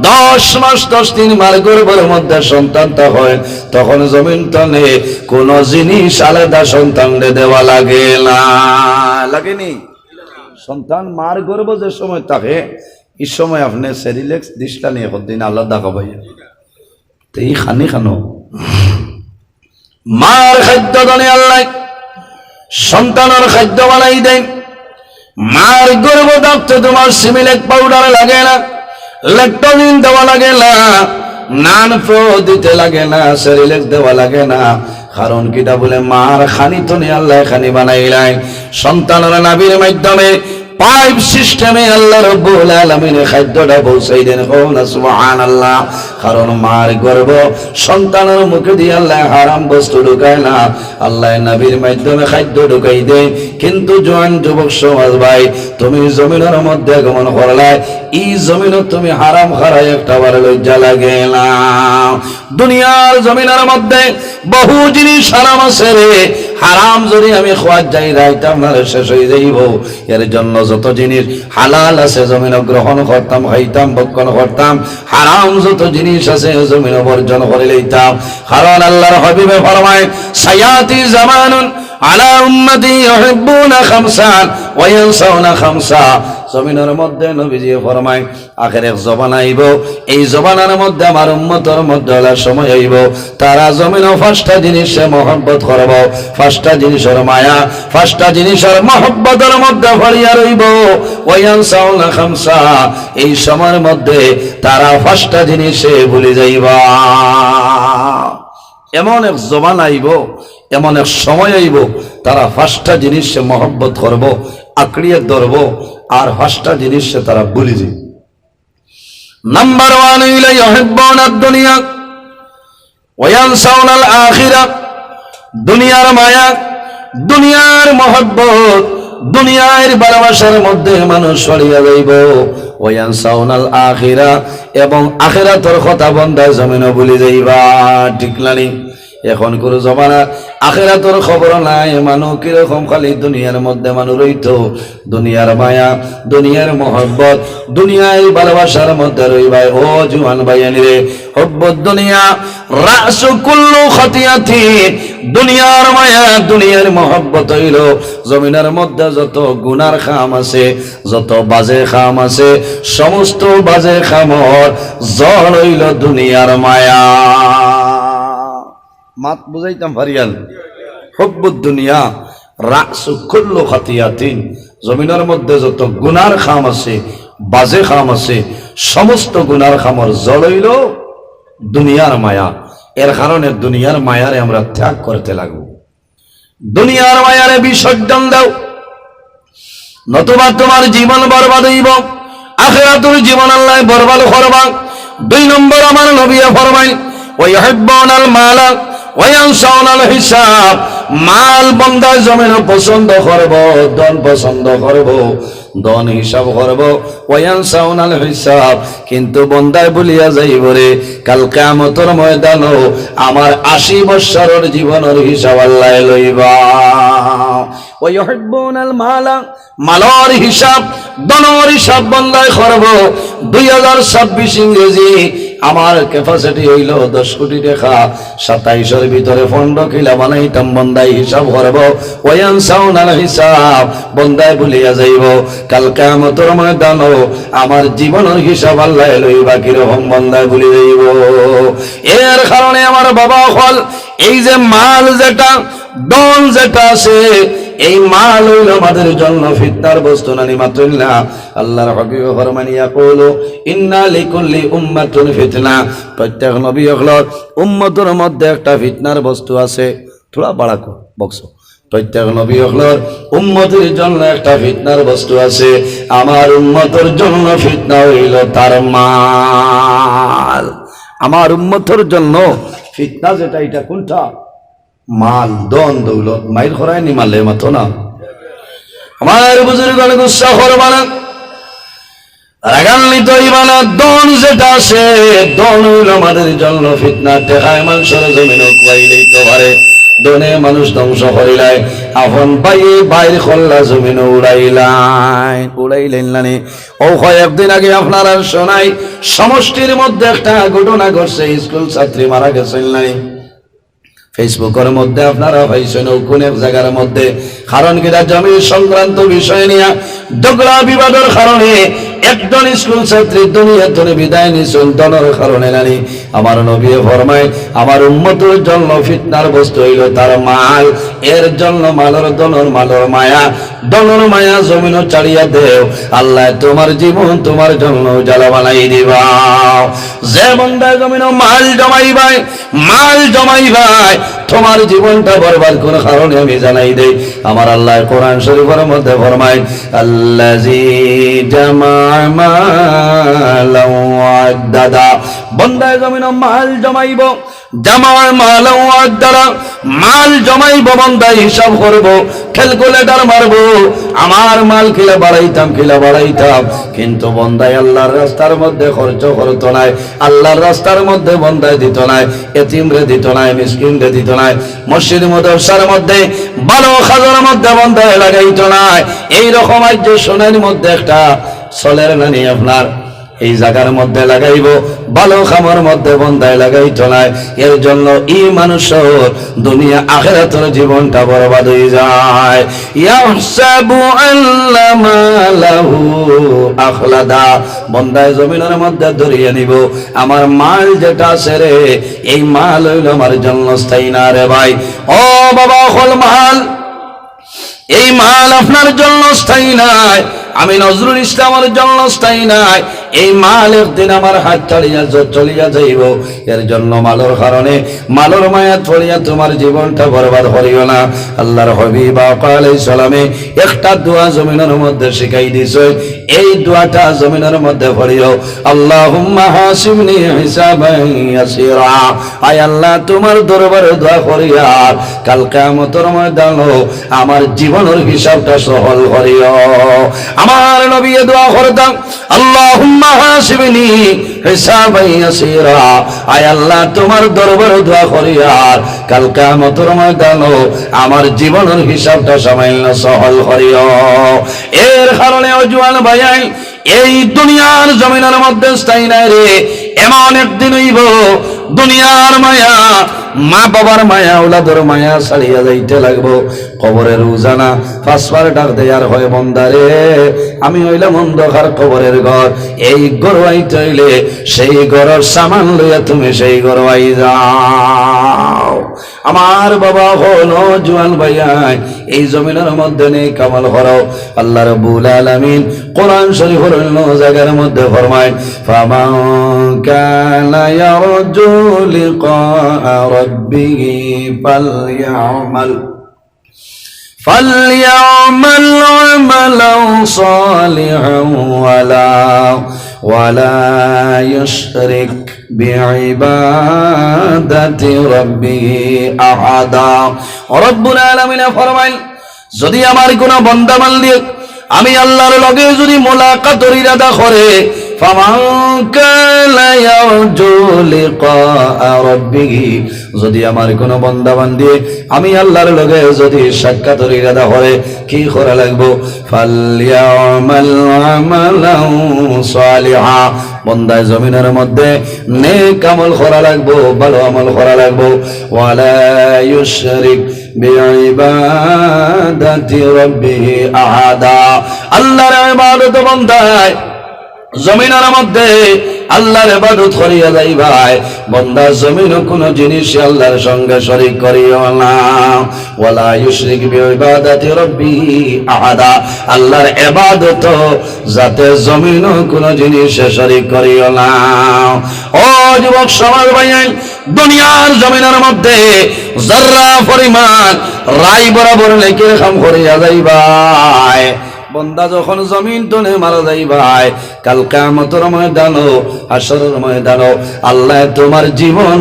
10 মাস 10 দিন, মার গর্ভের মধ্যে সন্তান তো হয়, তখন জমিন তনে কোন জিনিস আলাদা সন্তানকে দেওয়া লাগে না, লাগেনি। সন্তান মার গর্ভ যে সময় থাকে, এই সময় আপনি সেরিলেক্স ডিশটা নিয়ে দিন আলাদা খাবাই, তো এই খানি খানো মার খাদ্য দানে আল্লাহ সন্তানের খাদ্য বানাই দেন। মার গর্ভ থাকতে তোমার সিমিলেক পাউডার লাগে না, ল্যাকটোজিন দেওয়া লাগে না, নান প্রো দিতে লাগে না, সেরিলেক্স দেওয়া লাগে না। কারণ কিটা বলে মার খানি তো নিয়ে আল্লাহ খানি বানাইলাই, সন্তানের নাভির মাধ্যমে পাইপ সিস্টেমে আল্লাহ রাব্বুল আলামিনের খাদ্যটা পৌঁছাই দেন। সুবহানাল্লাহ। কারণ মার গর্ভ সন্তানের মুখে দিয়ে আল্লাহ হারাম বস্তু ঢুকায় না, আল্লাহ নবীর মাধ্যমে খাদ্য ঢুকাই দেয়। কিন্তু জোয়ান যুবক সমাজ ভাই, তুমি জমিনের মধ্যে আগমন করলে, এই জমিনে তুমি হারাম খারাই একটা বার লজ্জা লাগে না। দুনিয়ার জমিনের মধ্যে বহু জিনিস হারাম আছে রে, হারাম যদি আমি খোয়ার যাই রাইতাম না শেষ হয়ে যাইব। এর জন্য যত জিনিস হালাল আছে জমিনে গ্রহণ করতাম, খাইতাম, ভক্ষণ করতাম। হারাম যত জিনিস আছে জমিনে বর্জন করে লইতাম। কারণ আল্লাহর হাবিবে ফরমায়, সায়াতি জামানুন আলা উম্মতি ইউহিব্বুনা খামসান ওয়া ইয়ানসাউনা খামসা। জমিনের মধ্যে নবীজি ফরমায়, আখেরে জবান আইব, এই জবানের মধ্যে আমার উম্মতের মধ্যে সময় আইব, তারা জমিনে পাঁচটা জিনিসে মহব্বত করব, পাঁচটা জিনিসের মায়া, পাঁচটা জিনিসের মহব্বতের মধ্যে ভরিয়া রইব। ওয়া ইয়ানসাউনা খামসা, এই সময়ের মধ্যে তারা পাঁচটা জিনিসে ভুলে যাইবা। এমন এক জবান আইব, এমন এক সময় আইব, তারা পাঁচটা জিনিসে মহব্বত করব, আঁকড়িয়ে ধরব, আর পাঁচটা জিনিসে তারা ভুলে যাবে। নাম্বার 1 হইল ইউহিব্বুনা দুনিয়া ওয়া ইয়ানসাউনা আল আখিরা। দুনিয়ার মায়া, দুনিয়ার মহব্বত, দুনিয়ার ভালোবাসার মধ্যে মানুষ ছড়িয়ে যাইব। ওয়া ইয়ানসাউনা আল আখিরা, এবং আখিরাতের কথা বন্দায় জমিনে ভুলে যাইবা। ঠিক নানি? এখন কোন জমানা আখিরাতের খবর নাই, মানুষ কিরকম খালি দুনিয়ার মধ্যে মানুষ রইতো। দুনিয়ার মায়া, দুনিয়ার মহব্বত, দুনিয়ার ভালোবাসার মধ্যে রইবাই। ও জুয়ান ভাইয়ানি রে, হুব্বুদ দুনিয়া রাসু কুল্লু খাতিয়াতি। দুনিয়ার মায়া, দুনিয়ার মহব্বত হইল জমিনের মধ্যে যত গুনার খাম আছে, যত বাজে খাম আছে, সমস্ত বাজে খামর জল হইল দুনিয়ার মায়া। মাত বুঝাইতাম ফারিয়াল। হুব্বুদ দুনিয়া রাসু কুল্লু খাতিয়াতিন। জমিনের মধ্যে যত গুনার খাম আছে, বাজে খাম আছে, সমস্ত গুনার খামর জল হইল দুনিয়ার মায়া। এর কারণে দুনিয়ার মায়ারে আমরা ত্যাগ করতে লাগবো। দুনিয়ার মায়ারে বিসর্জন দাও, নতুবা তোমার জীবন বরবাদ হইব, আখিরাতুর জীবন আল্লাহ বরবাদ করবা। 2 নম্বর আমার নবী ফরমায়, ওয়া ইউহিব্বুনাল মালা ওয়া ইয়ানসাউনাল হিসাব। মাল বান্দা জমিনে পছন্দ করব, ধন পছন্দ করব, ধন হিসাব করব। ওয়া ইয়ানসাউনাল হিসাব, কিন্তু বান্দায় ভুলিয়া যাইব রে কাল কিয়ামতের ময়দানে আমার 80 বছরের জীবনের হিসাব আল্লাহ লইবা। ওয়া ইউহিব্বুনাল মালা, মালর হিসাব, ধনের হিসাব বান্দায় করব। 2026 ইংরেজি আমার ক্যাপাসিটি হইল 10 কোটি টাকা, 27 ভিতরে 15 কিলা বানাইতাম, বন্দাই হিসাব করব। ওয়া ইয়ানসাউনাল হিসাব, বন্দায় ভুলিয়া যাইব কাল কিয়ামতের ময়দানে আমার জীবনের হিসাব আল্লাহ লইবা। কিরকম বন্দায় ভুলে যাইব। এর কারণে আমার বাবা হল, এই যে মাল যেটা, ধন যেটা আছে, এই মাল হইল আমাদের জন্য ফিতনার বস্তু না, নিমাতুল্লাহ। আল্লাহর হাবিব ফরমান, ইয়াকুলু ইন্না লিকুল্লি উম্মাতুন ফিতনা। প্রত্যেক নবী হলো উম্মতের মধ্যে একটা ফিতনার বস্তু আছে। থোড়া বাড়া বকছো। প্রত্যেক নবী হলো উম্মতের জন্য একটা ফিতনার বস্তু আছে। আমার উম্মতের জন্য ফিতনা হইল তার মাল। আমার উম্মতের জন্য ফিতনা যেটা, এটা কোনটা? মাল, ধন দৌলত। মাইল খরায় নি মালে মাতো না। আমার বুজুর্গণ গুসা করবা না, রাগান্বিত হইবা না। ধন যেটা আছে, ধন হইল আমাদের জন্য ফিতনা। টেকায় মানুষের জমিনে কুয়াই লইতে পারে, ধনে মানুষ ধ্বংস করিলাই। আপন বাইয়ে বাইর খল্লা জমিনে উড়াইলেন নানি। ও কয়েকদিন আগে আপনারা শোনাই, সমষ্টির মধ্যে একটা ঘটনা ঘটছে, স্কুল ছাত্রী মারা গেছেন নাই। ফেসবুকের মধ্যে আপনারা পাইছেন কোন এক জায়গার মধ্যে। কারণ কিনা জমি সংক্রান্ত বিষয় নিয়ে ঝগড়া বিবাদের কারণে একজন স্কুল ছাত্রী দুনিয়া ধরে বিদায় নিয়েছেন ধনের কারণে নানি। আমার নবী ফরমায়, আমার উম্মতের জন্য ফিতনার বস্তু হইল তার মাল। এর জন্য মালের, ধনের, মালের মায়া, ধনের মায়া জমিনও ছাড়িয়া দেও, আল্লাহ তোমার জীবন তোমার জন্য জ্বালা বানাই দিবা। যে বান্দা জমিনও মাল জমাইবাই, মাল জমাইবাই, তোমার জীবনটা বরবাদ কোন কারণে আমি জানাই দেই। আমার আল্লাহ কোরআন শরীফের মধ্যে ফরমায় আল্লাযী জামা'a মালান ওয়া আদ্দাদা, বান্দা জমিনে মাল জমাইব, জামা'a মালান ওয়া আদ্দাদা, মাল জমাইব, বান্দা হিসাব করব, ক্যালকুলেটর মারব, আমার মাল কিলা বাড়াইতাম কিন্তু বন্দায় আল্লাহর রাস্তার মধ্যে খরচ করত নাই, আল্লাহর রাস্তার মধ্যে বন্দায় দিত নাই, এতিমরে দিত নাই, মিসকিনরে দিত নাই, মসজিদ মাদ্রাসার মধ্যে ভালো খাজার মধ্যে বন্দায় লাগাইত নাই। এইরকম আজ যে সোনার মধ্যে একটা চলের নানি আপনার এই জায়গার মধ্যে লাগাইব, ভালো খামার মধ্যে বন্দায় লাগাইতো নাই। এর জন্য এই মানুষের দুনিয়া আখিরাতের জীবনটা বরবাদ হয়ে যায়। ইয়াহসাবু আল্লা মালাহু আখলাদা, বন্দায় জমিনের মধ্যে ধরিয়ে নিব আমার মাল যেটা আছে রে, এই মাল হইল আমার জন্য স্থায়ী না রে ভাই। ও বাবা, হল মাল, এই মাল আপনার জন্য স্থায়ী নাই, আমি নজরুল ইসলামের জন্য স্থায়ী নাই। এই মাল একদিন আমার হাত চলিয়া যাইব। এর জন্য মালের কারণে, মালের মায়া চলিয়া তোমার জীবনটা বরবাদ করিও না। আল্লাহর হাবিব আলাইহিস সালামে একটা দোয়া জমিনের মধ্যে শিখাই দিছে, এই দোয়াটা জমিনের মধ্যে পড়িও, আল্লাহুম্মা হাসিবনি হিসাবান ইয়াসিরা। আয় আল্লাহ, তোমার দরবারে দোয়া করিয়া কাল কিয়ামতের ময়দানে আমার জীবনের হিসাবটা সহল করিও। আমার নবী দোয়া করতেন, আল্লাহুম্মা হাসিবনি হিসাবান ইয়াসিরা। আয় আল্লাহ, তোমার দরবারে দোয়া করিয়া কাল কিয়ামতের ময়দানে আমার জীবনের হিসাবটা সামান্য সহল করিও। এর কারণে জওয়ান ভাই, এই দুনিয়ার জমিনের মধ্যে স্থায়ী নাই রে। এমন একদিন হইব দুনিয়ার মায়া, মা বাবার মায়া, ওলাদের মায়া ছাড়িয়া যাইতে লাগবো। কবরের উজানা ফাঁসবার ডাক দেয়ার হয়, বন্দারে আমি হইলাম অন্ধকার কবরের ঘর, এই গরওয়াই তৈলে সেই ঘরের সামান লইয়া তুমি সেই গরওয়াই যাও। আমার বাবা হলো জওয়ান ভাইয়াই, এই জমিনের মধ্যে নেই কামাল করো। আল্লাহ রাব্বুল আলামিন কোরআন শরীফের অন্য জায়গার মধ্যে ফরমায়, ফামান কানা ইয়ারজু লিকা রাব্বিহি فليعمل عملا صالحا ولا يشرك بعبادة ربه أحدا। রব্বুল আলামিন ফরমাইল, যদি আমার কোন বান্দা বান্দি আমি আল্লাহর লগে যদি মোলাকাতের ইরাদা করে, ফামান কানা ইয়ারজু লিকা রাব্বিহি, যদি আমার কোন বান্দা বান্দি আমি আল্লাহর লগে যদি সাক্ষাতের ইরাদা করে, কি করা লাগবো? ফালইয়ামাল আমালান সালিহা, বান্দায় জমিনের মধ্যে নেক আমল করা লাগবো, ভালো আমল করা লাগবো। ওয়ালা ইউশরিক বিইবাদাতি রাব্বিহি আহাদা, আল্লাহর ইবাদত বান্দায় জমিনের মধ্যে আল্লাহর ইবাদত করিয়া যাই ভাই, বান্দা জমিন কোন জিনিস আল্লাহর সঙ্গে শরীক করিও না। ওয়ালা ইউশরিক বিইবাদাতি রাব্বিহি আহাদা, আল্লাহর ইবাদত যাতে জমিন কোন জিনিস শরীক করিও না। ও যুবক সমাজ ভাই, দুনিয়ার জমিনের মধ্যে যারা পরিমাণ রাই বরাবর নেকির কাম করিয়া যাই ভাই, বন্দা যখন জমিন টনে মারা যাই ভাই, কাল কিয়ামতের ময়দানে, হাসরের ময়দানে আল্লাহ তোমার জীবন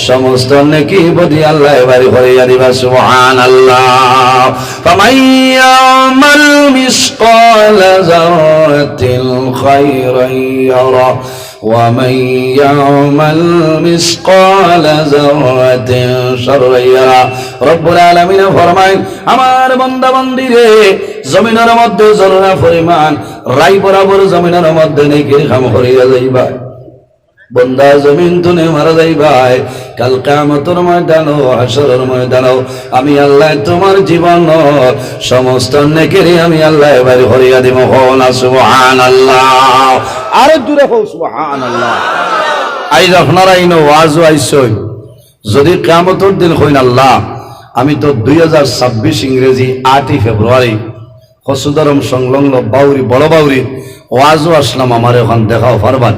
সমস্ত নেকি বদি আল্লাহ বাড়ি করিয়া দিবা। সুবহানাল্লাহ। ফামাইয়ামাল মিসকালা যারাতিন খায়রান ইয়ারা ومن يعمل مثقال ذرة شرا يره। রব্বুল আলামিন ফরমায়, আমার বান্দা বান্দিরে জমিনের মধ্যে জররা পরিমাণ রাই বরাবর জমিনের মধ্যে নেকির কাম করিয়া যাইবা। বন্দা জমিন তুনে মারা যাইবা, কাল কিয়ামতের ময়দানে, হাসরের ময়দানে আমি আল্লাহ তোমার জীবন সমস্ত নেকিরে আমি আল্লাহ বাড়ি করিয়া দিব। হন সুবহানাল্লাহ। আরে জোরে হও সুবহানাল্লাহ। আইজ আপনারা ইনো ওয়াজ আইছই, যদি কিয়ামতের দিন হইন আল্লাহ, আমি তো 2026 ইংরেজি 8 ফেব্রুয়ারি হসুদরম সংলগ্ন বাউরি বড় বাউরি ওয়াজও আসলাম, আমার এখন দেখাও পারবান?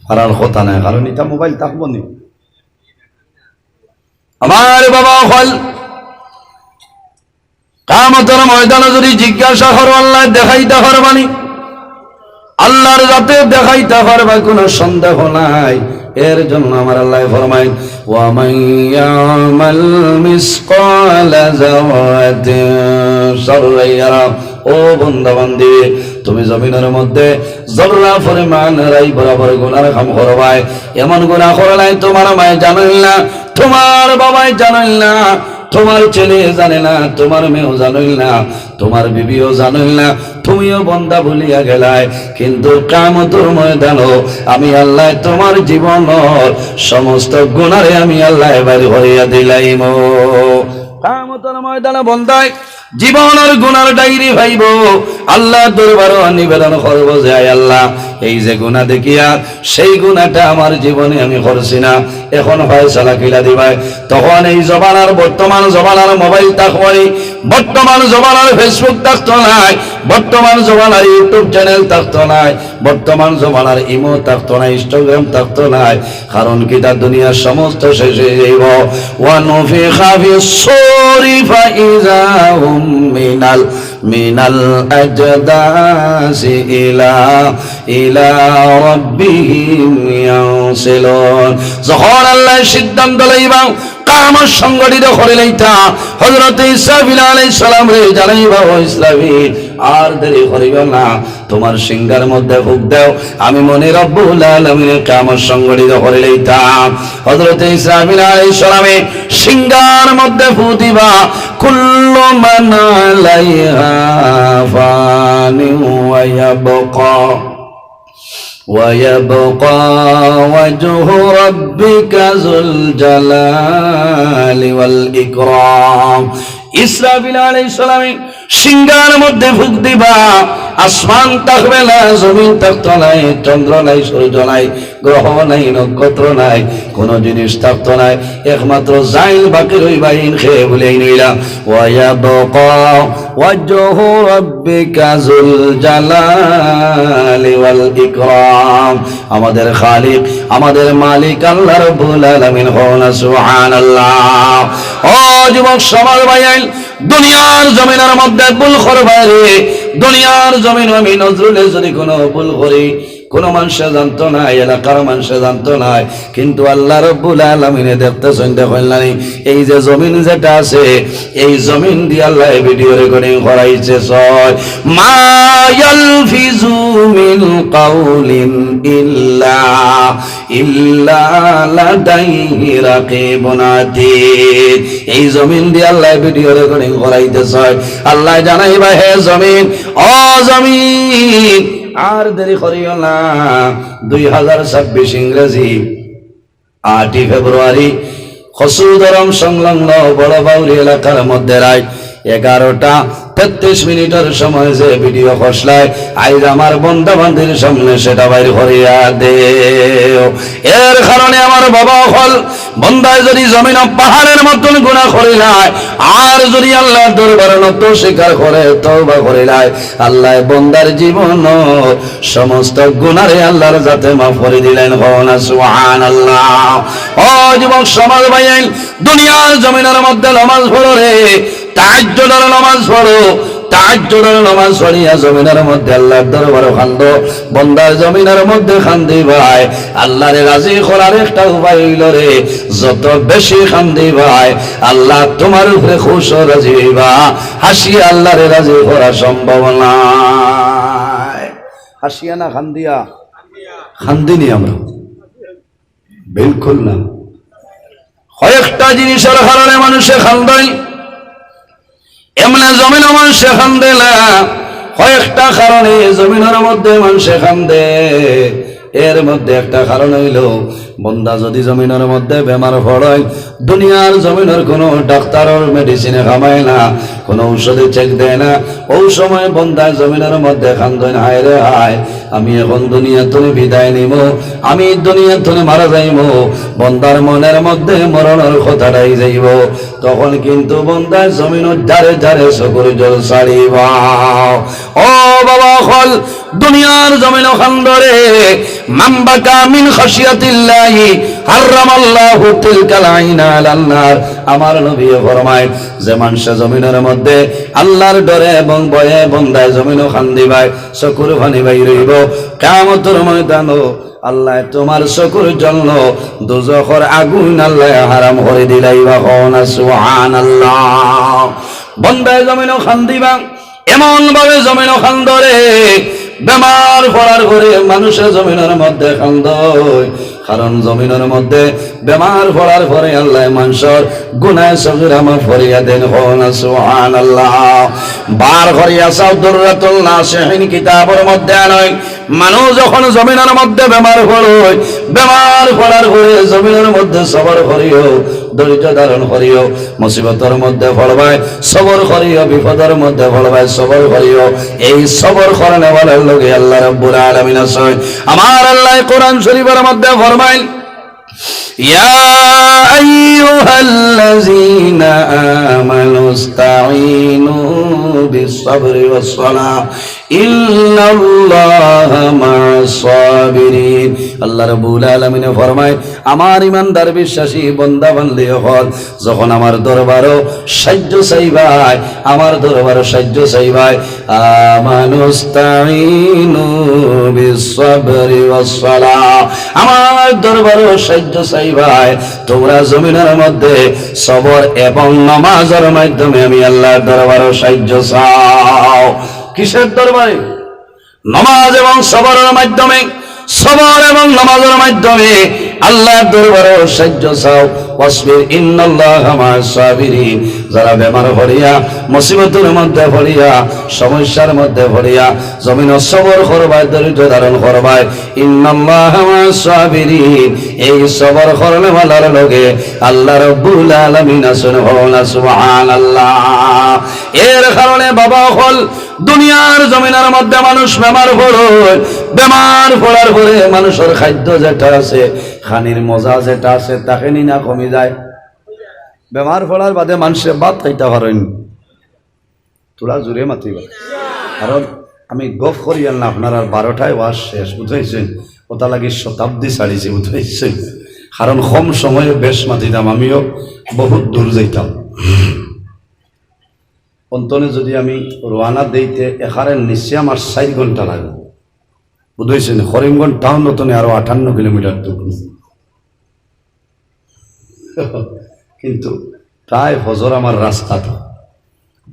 পারার কথা নাই, কারণ এটা মোবাইল থাকবো নি। আমার বাবা হল কিয়ামতের ময়দানে যদি জিজ্ঞাসা করো আল্লাহ দেখাইতে পারবানি, আল্লাহর যাতে দেখাইতে পারবা কোনো সন্দেহ নাই। এর জন্য আমার আল্লাহ ফরমায় ওয়া মান ইয়ামাল মিসকালা যারাতিন শাররান ইয়ারা। ও বান্দা বান্দি, তুমি জমিনের মধ্যে যররা পরিমাণ রাই বরাবর গুনাহ কাম করবাই, এমন গুনাহ করলাই তোমার মায় জানেন না, তোমার বাবাই জানেন না, তোমার ছেলে জানে না, তোমার মেয়েও জানেন না, তোমার বিবিও জানেন না, তুমিও বন্দা ভুলিয়া গেলায়। কিন্তু কিয়ামতের ময়দানে আমি আল্লাহ তোমার জীবনের সমস্ত গুনাহে আমি আল্লাহ বাইর হইয়া দিলাইম। কিয়ামতের ময়দানে বন্দায় জীবনের গুনার ডায়েরি ভাইব, আল্লাহ দরবারে নিবেদন করব যে আয় আল্লাহ, এই যে গুনাহ দেখিয়া সেই গুনাহটা আমার জীবনে আমি করছি না, এখন ফয়সালা কিলা দিবাই। তখন এই জমানার বর্তমান জমানার মোবাইল থাকবই, বর্তমান জমানার ফেসবুক থাকতো নাই, বর্তমান জমানার ইউটিউব চ্যানেল থাকতো নাই, বর্তমান জমানার ইমো থাকতো না, ইনস্টাগ্রাম থাকতো নাই। কারণ কি তার দুনিয়ার সমস্ত শেষ হয়ে যাইব। ওয়া নুফিখা ফিস-সূরি ফাইযা হুম মিনাল আজদাসি ইলা রাব্বিহিম ইয়ানসিলুন। যখন আল্লাহ সিদ্ধান্ত লইবা কিয়ামত সংগঠিত করে লইতা, হযরত ইসরাফিল আলাইহিস সালাম রে জানাইবা ও ইসরাফিল আর দেরি করিবা না, তোমার সিংহার মধ্যে ফুঁক দাও, আমি মনে রব্বুল আলামিনের কিয়ামত সংগঠিত করে লইতাম। হযরত ইসরাফিল আলাইহিস সালামে সিংহার মধ্যে ফুঁ দিবা, কুল্লু মান আলাইহা ফানি ويبقى وجه ربك ذو الجلال والإكرام। ইসরাফিল আলাইহিস সালাম সিংহার মধ্যে ফুঁক দিবা, আসমান থাকবে না, জমিন থাকতো নাই, চন্দ্র নাই, সূর্য নাই, গ্রহ নাই, নক্ষত্র নাই, কোন জিনিস থাকতো নাই, একমাত্র জাইল বাকি রইবাইন খেয়ে বলেই নিলাম। ওয়ায়াবকা ওয়াজহু রাব্বিকা যুল জালালি ওয়াল ইকরাম। আমাদের খালিক, আমাদের মালিক আল্লাহ রাব্বুল আলামিন হন সুবহানাল্লাহ। ও যুবক সমাজ ভাইয়াল, দুনিয়ার জমিনের মধ্যে ভুল করবা রে, দুনিয়ার জমিন আমি নজরুলে যদি কোনো ভুল করি, কোন মানুষে জানতো না, এলাকার মানুষে জানতো না, কিন্তু আল্লাহ রাব্বুল আলামিন দেখতেছেন। দেখেন নাই এই যে জমিন যেটা আছে, এই জমিন দিয়ে আল্লাহ ভিডিও রেকর্ডিং করাইছে। ছয় মা ইয়ালফিজু মিন কাউলিন ইল্লা লাদাইহি রাকিবুন আতীদ। এই জমিন দিয়ে আল্লাহ ভিডিও রেকর্ডিং করাইতেছে। আল্লাহ জানাইবা, হে জমিন, ও জমিন আর দেরি করিও না, 2026 ইংরেজি 8 ফেব্রুয়ারি খসুদরম সংলগ্ন বড় বাউরি এলাকার মধ্যে রাত 11:33 সময় যে ভিডিও খসলায় আজ আমার বন্ধু বান্ধবের সামনে সেটা বাইর করিয়া দেও। এর কারণে আমার বাবা হল বন্দায় যদি জমিন পাহাড়ের মতন গুনাহ করিলায়, আর যদি আল্লাহর দরবারে নত স্বীকার করে তওবা করিলায়, আল্লাহ বন্দার জীবন সমস্ত গুনাহে আল্লাহর যাতে মাফ করে দিলেন। হন সুবহানাল্লাহ। ও যুবক সমাজ ভাইয়ান, দুনিয়ার জমিনের মধ্যে নামাজ পড়ো রে, তাহাজ্জুদের নামাজ পড়ো, তাহাজ্জুদের নামাজ পড়িয়া জমিনের মধ্যে আল্লাহর দরবারে খান্দো। বন্দার জমিনের মধ্যে খান্দি ভাই, আল্লাহরে রাজি করার একটা উপায় হইল রে, যত বেশি খান্দি ভাই আল্লাহ তোমার উপরে খুশ ও রাজি হইবা। হাসিয়া আল্লাহরে রাজি করা সম্ভব নাই। হাসিয়া না খান্দিয়া? খান্দিনি আমরা, বিলকুল না। কয়েকটা জিনিসের কারণে মানুষে খান্দাই, এমনি জমিন মানুষে খান্দে না। কয়েকটা কারণে জমিনের মধ্যে মানুষে খান্দে। এর মধ্যে একটা কারণ হইল, বন্দা যদি জমিনের মধ্যে বেমার পড়ায়, দুনিয়ার জমিনের কোনো ডাক্তারের মেডিসিনে খামায় না, কোনো ঔষধে চেক দেয় না, ওই সময় বন্দা জমিনের মধ্যে খান্দন, হায় রে হায়, আমি এখন দুনিয়ার তুমি বিদায় নিব, আমি দুনিয়ার তুমি মারা যাইব। বন্দার মনের মধ্যে মরণের কথাটাই যাইব। তখন কিন্তু বন্দার জমিনের ধারে ধারে চকুর জল ছাড়িবা। ও বাবা হল দুনিয়ার জমিন খান্দরে, মাম্বাকা মিন খাশিয়াতিল্লাহি হারামাল্লাহু তিলকাল আইনা আলান নার। আমার নবী ফরমায় যে মানুষ জমিনের মধ্যে আল্লাহর ডরে এবং ভয়ে বন্দায় জমিনও খান্দি ভাই চকুর পানি বাই রইব কিয়ামতের ময়দানও আল্লাহ তোমার চকুর জন্য দোজখের আগুন আল্লাহ হারাম করে দিলাইবা কোনা সুবহানাল্লাহ। বন্দায় জমিনও খান্দিবা এমন ভাবে জমিনও খান্দরে বেমার পড়ার ঘরে মানুষের জমিনের মধ্যে খান্দয়, কারণ জমিনের মধ্যে বেমার পড়ার পরে আল্লাহ মানুষের গুনাহ সগীরা মাফ করিয়া দেন কোনা সুবহানাল্লাহ। বার করিয়া চাও দুররাতুল নাসিহিন কিতাবের মধ্যে নয় মানুষ যখন জমিনের মধ্যে বেমার পড়য় বেমার পড়ার পরে জমিনের মধ্যে সবর করিও ধৈর্য ধারণ করিও, মুসিবতের মধ্যে পড়বায় সবর করিও, বিপদের মধ্যে পড়বায় সবর করিও। এই সবর করনে বলার লোকে আল্লাহ রাব্বুল আলামিন আছে। আমার আল্লাহ কোরআন শরীফের মধ্যে ফরমাইল ইয়া আইয়ুহাল্লাযীনা আমানু ইসতাঈনু বিস-সাবরি ওয়াস-সালাহ ইন্নাল্লাহা মা'আস সাবিরিন। আল্লাহ রাব্বুল আলামিন ফরমায় আমার ঈমানদার বিশ্বাসী বান্দা বান্দী হল যখন আমার দরবারও সাহায্য চাইবাই, আমার দরবারও সাহায্য চাইবাই, আমানু ইসতাঈনু বিস-সাবরি ওয়াস-সালাহ, আমার দরবারও সাহায্য চাইবাই তোমরা জমিনের মধ্যে সবর এবং নামাজের মাধ্যমে আমি আল্লাহর দরবারও সাহায্য চাও। কিসের দরবারে? নামাজ এবং সবরের মাধ্যমে, সবর এবং নামাজের মাধ্যমে আল্লাহর দরবারে সাহায্য চাও। ওয়াসবির ইন্নাল্লাহা মা'আস সাবিরিন। যারা বেমার পড়িয়া মুসিবতের মধ্যে পড়িয়া সমস্যার মধ্যে পড়িয়া জমিন সবর করবায় ধৈর্য ধারণ করবায় ইন্নাল্লাহা মা'আস সাবিরিন, এই সবর করলে ওয়ালার লগে আল্লাহ রাব্বুল আলামিন আছেন। সুবহানাল্লাহ। এর কারণে বাবা হল দুনিয়ার জমিনের মধ্যে মানুষ বেমার পড়য়, বেমার পড়ার পরে মানুষের খাদ্য যেটা আছে খানির মজা যেটা আছে তাকে না কমে যায়। বেমার পড়ার বাদে মানুষে ভাত খাইতে পারেন, তোরা জোরে মাতিবা, কারণ আমি গফ করি না আপনার আর 12টায় ওয়াজ শেষ বুঝাইছেন, ওটা লাগি শতাব্দী ছাড়িছে বুঝাইছেন, কারণ কম সময়ে বেশ মাতিতাম, আমিও বহুত দূর যাইতাম। অন্তনে যদি আমি রোয়ানা দিতে এখানে নিশ্চয় আমার 4 ঘন্টা লাগে বুঝেছেন। করিমগঞ্জ টাউন নতুন আরো 58 কিলোমিটার দূর, কিন্তু প্রায় ফজর আমার রাস্তাটা।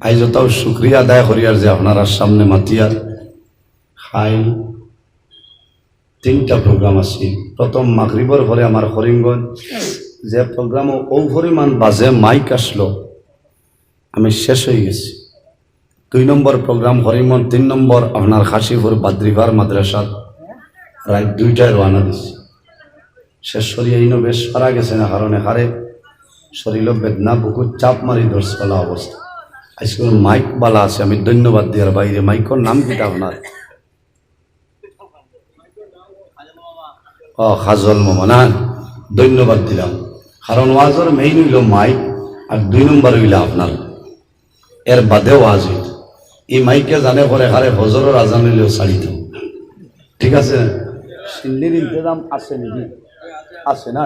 আজ তাও শুক্রিয়া আদায় করিয়ার যে আপনারা সামনে মাতিয়ার খাই 3টা প্রোগ্রাম আছে। প্রথম মাগরিবর পরে আমার করিমগঞ্জ যে প্রোগ্রামও ও পরিমাণ বাজে মাইক আসলো আমি শেষ হয়ে গেছি। 2 নম্বর প্রোগ্রাম হরিমন, 3 নম্বর আপনার খাসিপুর বাদ্রিভার মাদ্রাসা রাত 2টায় রওনা দিছি। শেষ শরীর এইনো বেশ সারা গেছে না, কারণে হারে শরীর বেদনা বুকুর চাপ মারি দর্শলা অবস্থা। আজকাল মাইক বালা আছে, আমি ধন্যবাদ দিয়ার বাইরে। মাইকর নাম কিটা আপনার? খাজল মামা না, ধন্যবাদ দিলাম। কারণ ওয়াজর মেইন হইল মাইক, আর 2 নম্বর হইল আপনার এর বাদেও ওয়াজ হইত। এই মাইকে জানে করে হারে হজরের আজান হইলেও ছাড়িত, ঠিক আছে। সিন্দির ইন্তজাম আছে নাকি? আছে না?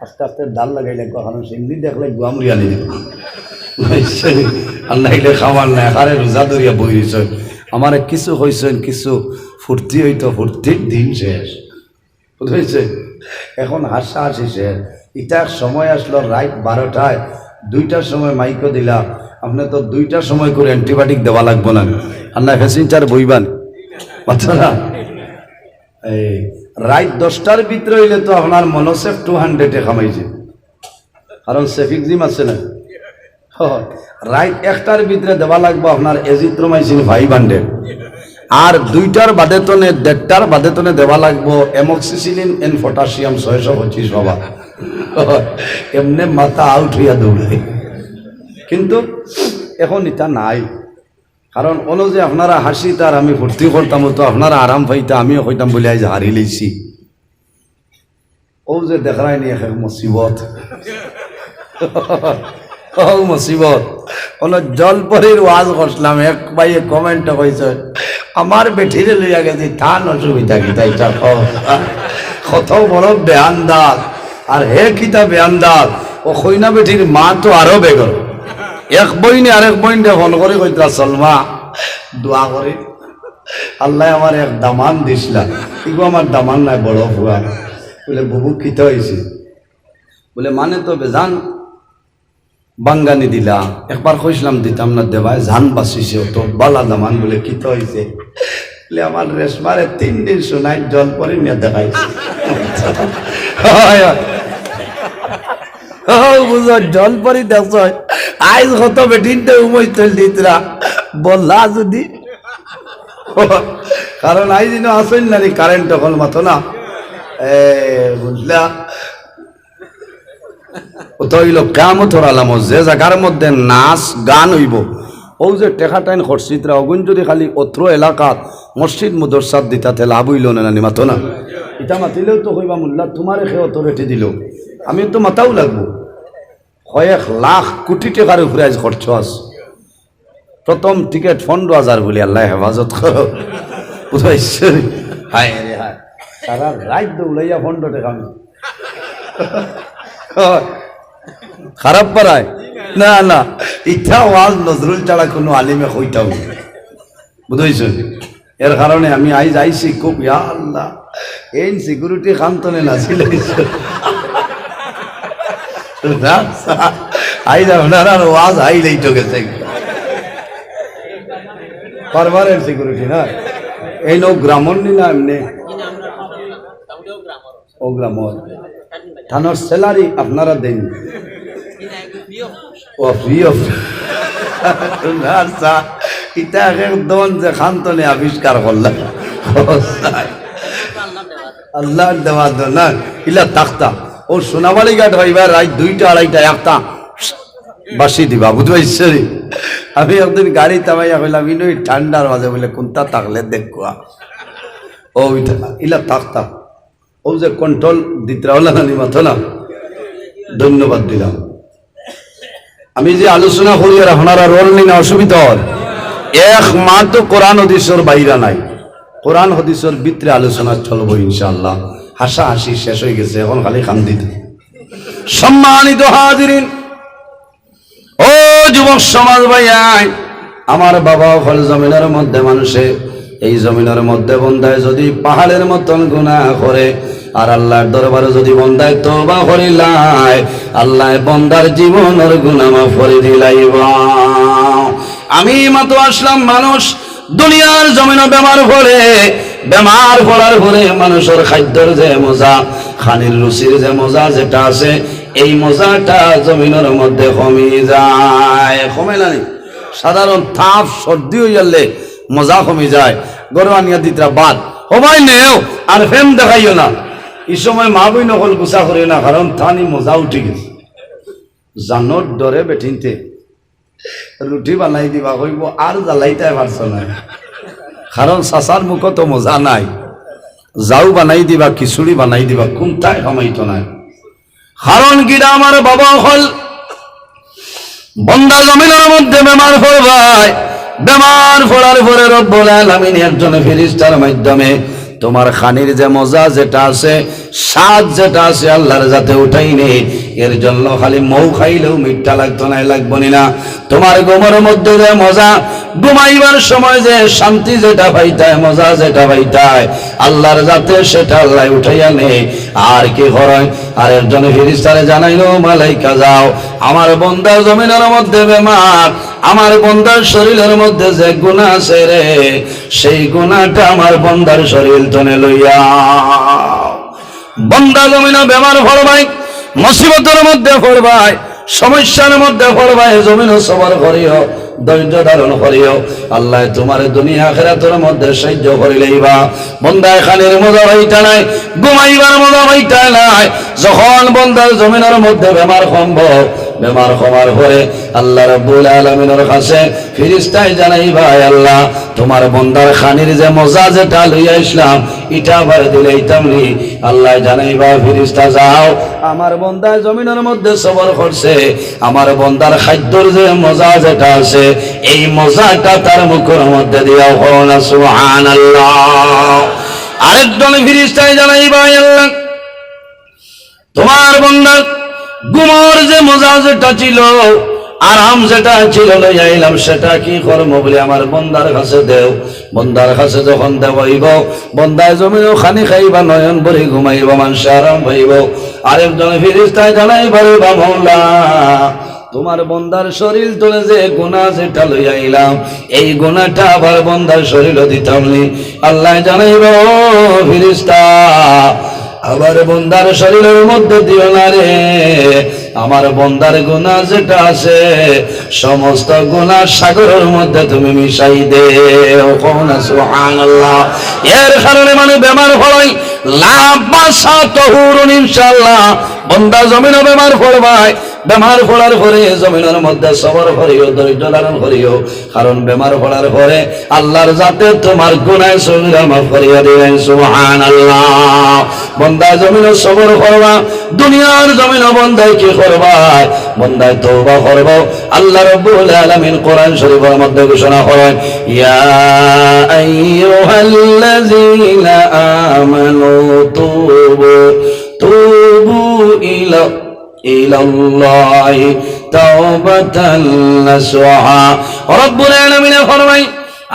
আস্তে আস্তে ডাল লাগাই লাগবে, কারণ সিন্দি দেখলে গুয়ামরি আনি দিব আর নাইলে খাবার নাই। হারে রোজা ধরিয়া বই রয়েছ, আমার কিছু হয়েছেন, কিছু ফুর্তি হইতো, ফুর্তির দিন শেষ বুঝেছে। এখন হাসা হাসি শেষ। ইটার সময় আসলো রাত 12টায়, 2টার সময় মাইকও দিলাম। আপনি তো 2টার সময় করে অ্যান্টিবায়োটিক দেওয়া লাগবো না, আর না ফেসিনচার বইবান বাচ্চারা। এই রাত 10টার ভিতরে হইলে তো আপনার মনোসেফ 200 খামাইছে, কারণ সেফিক জিম আছে না। রাত 1টার ভিতরে দেওয়া লাগবো আপনার এজিথ্রোমাইসিন 500, আর 2টার বাদেতনে 1.5টার বাদেতনে দেওয়া লাগবো এমক্সিসিলিন এন পটাশিয়াম 625 বাবা। এমনি মাথা আউট হইয়া দৌড়ে, কিন্তু এখন এটা নাই। কারণ অন্য যে আপনারা হাসি তার আমি ভর্তি করতাম, তো আপনারা আরাম পাইতা, আমিও কইতাম বলে আজ হারি লইছি। ও যে দেখাই নি এক মুসিবত, ও মুসিবত। কোনো জলপরির ওয়াজ করছিলাম, এক ভাইয়ে কমেন্ট কইছে আমার বেঠিরে লইয়া গেছি, থান অসুবিধা কি তাই কত বড় বেয়ানদার। আর হে কিতাবে আন্দাজ ও কইনা বেটির মা তো আরো বেগর এক বইনে আরেক বইনটা ফোন করে কইতা সলমা দোয়া করে আল্লাহ আমার এক দামান দিসলা ইগো আমার দামান নাই বড় ফুয়া বলে বুবু কিতা হয়েছে বলে মানে তো বেজান বাঙ্গানি দিলা একবার কইছিলাম দিতাম না দেবাই জান বাঁচিছে তো বালা দামান বলে কিতা হয়েছে বলে আমার রেশমারে 3 দিন শোনাই জল পরে নিয়ে দেখাইছে বুঝো জল পরি দেখছ আইজ কত বেটিনটা উমই তৈল দিতরা বললা যদি কারণ আই দিন আসেন না কারেন্ট তখন মতো না বুঝলা ও তো হইল কামত হরালাম যে জায়গার মধ্যে নাচ গান হইব ও যে টেকা টাইন খরচিত্রা অগুন যদি খালি অত্র এলাকাত মসজিদ মুদরসাদ দিতাতে লাভ হইল না নানি মাতো না ইটা মাতিলেও তো কইবা মোল্লা তোমারে খে অত রেটে দিল আমি তো মাতাও লাগবো কয়েক লাখ কোটি টাকার উপরে আজ খরচ আছে প্রথম টিকিট 15,000 বলি আল্লাহ হেফাজত করো বুঝাইছে হায় রে হায় সারা রাত দৌড়াইয়া 15 টাকা আমি খারাপ পারায় না না ইচ্ছা ওয়াজ নজরুল ছাড়া কোনো আলিমে কইতাও বুঝাইছ এর কারণে আমি আইজ আইসি খুব ইয়া আল্লাহ এই সিকিউরিটি খান্তনে নাছিল আইজ আপনার ওয়াজ আইলেই তো গেছে পারবারের সিকিউরিটি না এই লোক গ্রামর নি না এমনি ও গ্রামর থানার স্যালারি আপনারা দেন ও ফ্রি অফ ইটা একদম যে খান্তনে আবিষ্কার করলাম আল্লাহ দেওয়া না ইলা তাক্তা ও সোনাবাড়ি ঘাট হইবার রাত 2টা 2:30 একটা বাসি দিবা বুঝতে আমি একদিন গাড়ি থামাইয়া কইলাম ইনো ঠান্ডার মাঝে বলে কোনটা থাকলে দেখবা ও ইলা তাক্তা ও যে কন্ট্রোল দিতে হলা না মাথো না ধন্যবাদ দিলাম আমি যে আলোচনা করি আর আপনারা রোল নিন অসুবিধা হয় এক মাত্র কোরআন হাদিসের বাইরে নাই কোরআন হাদিসের ভিতরে আলোচনা চলবো ইনশাআল্লাহ হাসা হাসি শেষ হয়ে গেছে এখন খালি খান্দিতে সম্মানিত হাজিরিন ও যুবক সমাজ ভাইয়াই আমার বাবা হল জমিনের মধ্যে মানুষে এই জমিনের মধ্যে বন্দায় যদি পাহাড়ের মতন গুনাহ করে আর আল্লাহর দরবারে যদি বন্দায় তওবা করিলাই আল্লাহ বন্দার জীবনের গুনাহ মাফ করে দিলাইবা আমি মাত্র আসলাম মানুষ দুনিয়ার জমিনে বেমার পড়ে বেমার পড়ার পরে মানুষের খাদ্যের যে মজা খানির রুচির যে মজা যেটা আছে এই মজাটা জমিনের মধ্যে কমে যায় কমে না সাধারণ তাপ সর্দি হয়ে গেলে মজা কমে যায় গরম আনিয়া দিতরা বাদ সবাই নেও আর ফেম দেখাইও না এই সময় মা বই নকল গুছা করিও না কারণ থানি মজা উঠে গেছে জানোর ডরে বেঠিনতে রুটি বানাই দিবা কইব আর জ্বালাইতে পারছ না কারণ চাচার মুখ তো মজা নাই যাও বানাই দিবা খিচুড়ি বানাই দিবা কোনটাই কামাইতো নাই কারণ কিনা আমার বাবা হল বন্দা জমিনের মধ্যে বেমার পড়বাই বেমার পড়ার পরে রব্বুল আলামিন একজন ফেরেশতার মাধ্যমে তোমার খানির যে মজা যেটা আছে স্বাদ যেটা আছে আল্লাহর যাতে উঠাই নেই এর জন্য খালি মৌ খাইলেও মিঠা লাগতো না লাগবো না তোমার গোমর মধ্যে যে মজা ঘুমাইবার সময় যে শান্তি যেটা পাইতায় মজা যেটা পাইতায় আল্লাহর যাতে সেটা আল্লাহ উঠাইয়া নেই আর কি হয় আর একজন ফেরেশতারে জানাইলো মালাইকা যাও আমার বন্দার জমিনের মধ্যে বেমার আমার বন্দার শরীরের মধ্যে যে গুনাহ আছে রে সেই গুনাহটা আমার বন্দার শরীর তনে লইয়া বন্দা জমিনে বেমার পড়বাই মুসিবতের মধ্যে পড়বাই সমস্যার মধ্যে পড়বাই জমিনে সবার করিও ধৈর্য ধারণ করিও আল্লাহ তোমার দুনিয়া আখিরাতের মধ্যে সাহায্য করিলেইবা বন্দা খানের মজা হইতা নাই ঘুমাইবার মজা হইতা নাই যখন বন্দার জমিনের মধ্যে বেমার সম্ভব বেমার হওয়ার পরে আল্লাহ রাব্বুল আলামিনের কাছে ফেরেশতায় জানাইবা আল্লাহ তোমার বন্দার খানির যে মজা যেটা লইয়া ইসলাম এটা আবার দিলাইতাম নি আল্লাহ জানাইবা ফেরেশতা যাও আমার বন্দা জমিনের মধ্যে সবর করছে আমার বন্দার খাদ্যর যে মজা যেটা আছে এই মজাটা তার মুখের মধ্যে দিয়াও হও না সুবহানাল্লাহ আরেকজন ফেরেশতায় জানাইবা আল্লাহ তোমার বন্দার গুমর যে মজা যেটা ছিল, আরাম যেটা ছিল লইয়া আইলাম, সেটা কি করবো বলে আমার বন্দার কাছে দেও। বন্দার কাছে যখন দেবইব, বন্দায় জমিও খানি খাইবা, নয়ন ভরে ঘুমাইব, মানুষ আরাম পাইব। আরেকজন ফেরেশতায় জানাইবারে বা মওলা, তোমার বন্দার শরীর তোলে যে গুনাহ যেটা লইয়া আইলাম, এই গুনাহটা আবার বন্দার শরীরও দিতাম নি। আল্লাহ জানাইব, ফেরেশতা আবার বন্দার শরীরের মধ্যে দিও না রে, আমার বন্দার গুনাহ যেটা আছে সমস্ত গুনাহ সাগরের মধ্যে তুমি মিশাই দেও। সুবহানাল্লাহ। এর কারণে মানে বেমার হয় লাভ বাসা তহুরুন ইনশাআল্লাহ। বন্দা জমিন বেমার পড়বায়, বেমার পড়ার পরে জমিনের মধ্যে সবর করিও, ধৈর্য ধারণ করিও, কারণ বেমার পড়ার পরে আল্লাহর যাতে তোমার গুনাহ সগীরা মাফ করিয়া দিবেন। সুবহানাল্লাহ। বন্দা জমিন সবর করবা, দুনিয়ার জমিন বন্দায় কি করবা? বন্দায় তওবা করবা। আল্লাহ রাব্বুল আলামিন কোরআন শরীফের মধ্যে ঘোষণা করেন, ইয়া আইয়ুহাল্লাযীনা আমানু তুবু ইলাল্লাহি তাওবাতান নাসুহা। রব্বুল আলামিন ফরমায়,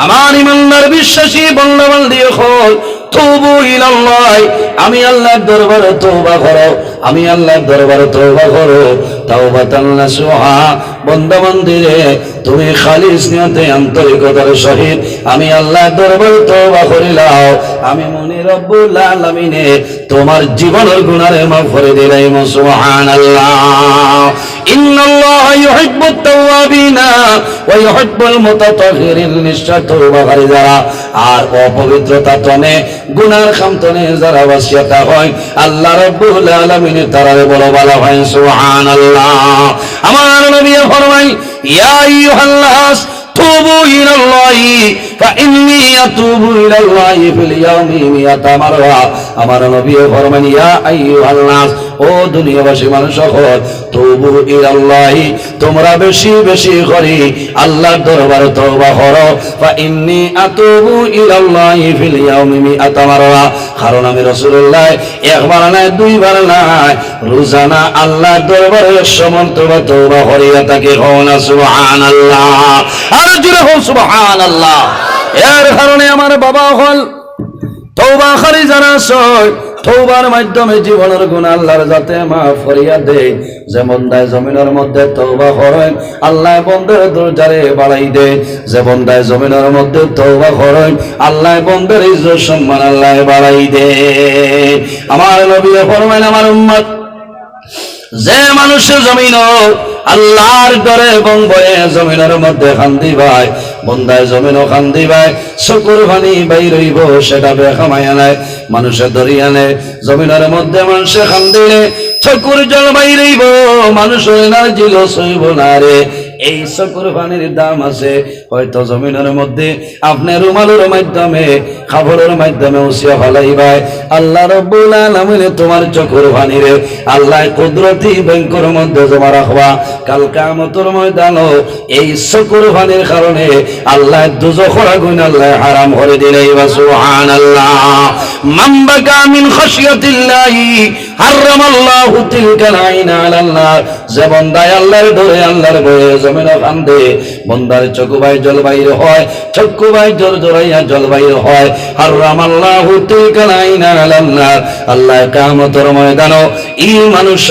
আমার ইমানদার বিশ্বাসী বান্দা-বান্দি হল তুবু ইলাল্লাহ, আমি আল্লাহর দরবারে তওবা করো, আমি আল্লাহর দরবারে তওবা করো। তাওবাতান নাসুহা, বান্দা-বান্দিরে তুমি খালিস নিয়তে আন্তরিকতার সহিত আমি আল্লাহর দরবারে তওবা করিলাও, আমি মনি রব্বুল আলামিনে তোমার জীবনের গুনাহে মাফ করে দিলাম। সুবহানাল্লাহ। ইন্নাল্লাহা ইউহিব্বুত তাওয়াবিনা ওয়া ইউহিব্বুল মুতাতাহহিরিন। নিশ্চয় তওবাকারী যারা আর অপবিত্রতা তনে গুনার খামতনে যারা ওয়াসিয়াতা হয়, আল্লাহ রাব্বুল আলামিন তারারে বড় বলা হয়। সুবহানাল্লাহ। আমার নবী ফরমায়, ইয়া আইয়ুহান নাস তুবু ইলাল্লাহি ফাইন্নী আতুবু ইলাল্লাহি ফিল ইয়াউমি মিয়াতা মাররা। আমার নবী ফরমান, ইয়া আইয়ুহান নাস, ও দুনিয়াবাসী মানুষ সকল, তুবু ইলাল্লাহি, তোমরা বেশি বেশি করে আল্লাহর দরবারে তওবা করো। ফাইন্নী আতুবু ইলাল্লাহি ফিল ইয়াউমি মিয়াতা মাররা, কারণ আমি রাসূলুল্লাহ একবার নয় দুইবার নয় রোজানা আল্লাহর দরবারে 100 মর্তবা তওবা করিয়া থাকি। সুবহানাল্লাহ। আর জোরে হোক সুবহানাল্লাহ। এর কারণে আমার বাবা হল তওবাকারী যারা আছে, তওবার মাধ্যমে জীবনের গুনাহ আল্লাহর যাতে মাফ করিয়া দেয়। যে বন্দায় জমিনের মধ্যে তওবা করেন, আল্লাহ বন্দের দরজারে বাড়াই দেয়। যে বন্দায় জমিনের মধ্যে তওবা করেন, আল্লাহ বন্দের ইজ্জত সম্মান আল্লাহ বাড়াই দেয়। আমার নবী ফরমান, আমার উম্মত যে মানুষের জমিন আল্লাহর ডরে এবং ভয়ে জমিনের মধ্যে খান্দি ভাই, বন্দায় জমিনও খান্দি ভাই, চকুর পানি বাইর হইব সেটা বেখামাইয়া নাই, মানুষের দরিয়া নেই। জমিনের মধ্যে মানুষে খান্দিলে চকুর জল বাইর হইব, মানুষের এনার্জি লস হইব না রে। এই চকুর পানির দাম আছে। হয়তো জমিনের মধ্যে আপনি রুমালের মাধ্যমে খাবারের মাধ্যমে উসিয়া ফেলাইবাই, আল্লাহ রাব্বুল আলামিন তোমার চকুর পানি রে আল্লাহ কুদরতি ব্যাংকের মধ্যে জমা রাখবা। কাল কিয়ামতের ময়দানে এই চকুর পানির কারণে আল্লাহ দুজখের আগুন আল্লাহ হারাম করে দিলেই। সুবহানাল্লাহ। মান বাকা মিন খাশিয়াতিল্লাহি হারামাল্লাহু তিলকাল আইনা আলান নার। যে বান্দায় আল্লাহর ডরে আল্লাহর ভয়ে জমিন কান্দে, বন্দার চক্ষু বাই জল বাইর হয়, চক্ষু বাই জল জড়াইয়া জল বাইর হয়। হারামাল্লাহু তিলকাল আইনা আলান নার। আল্লাহ কিয়ামতের ময়দানে এই মানুষ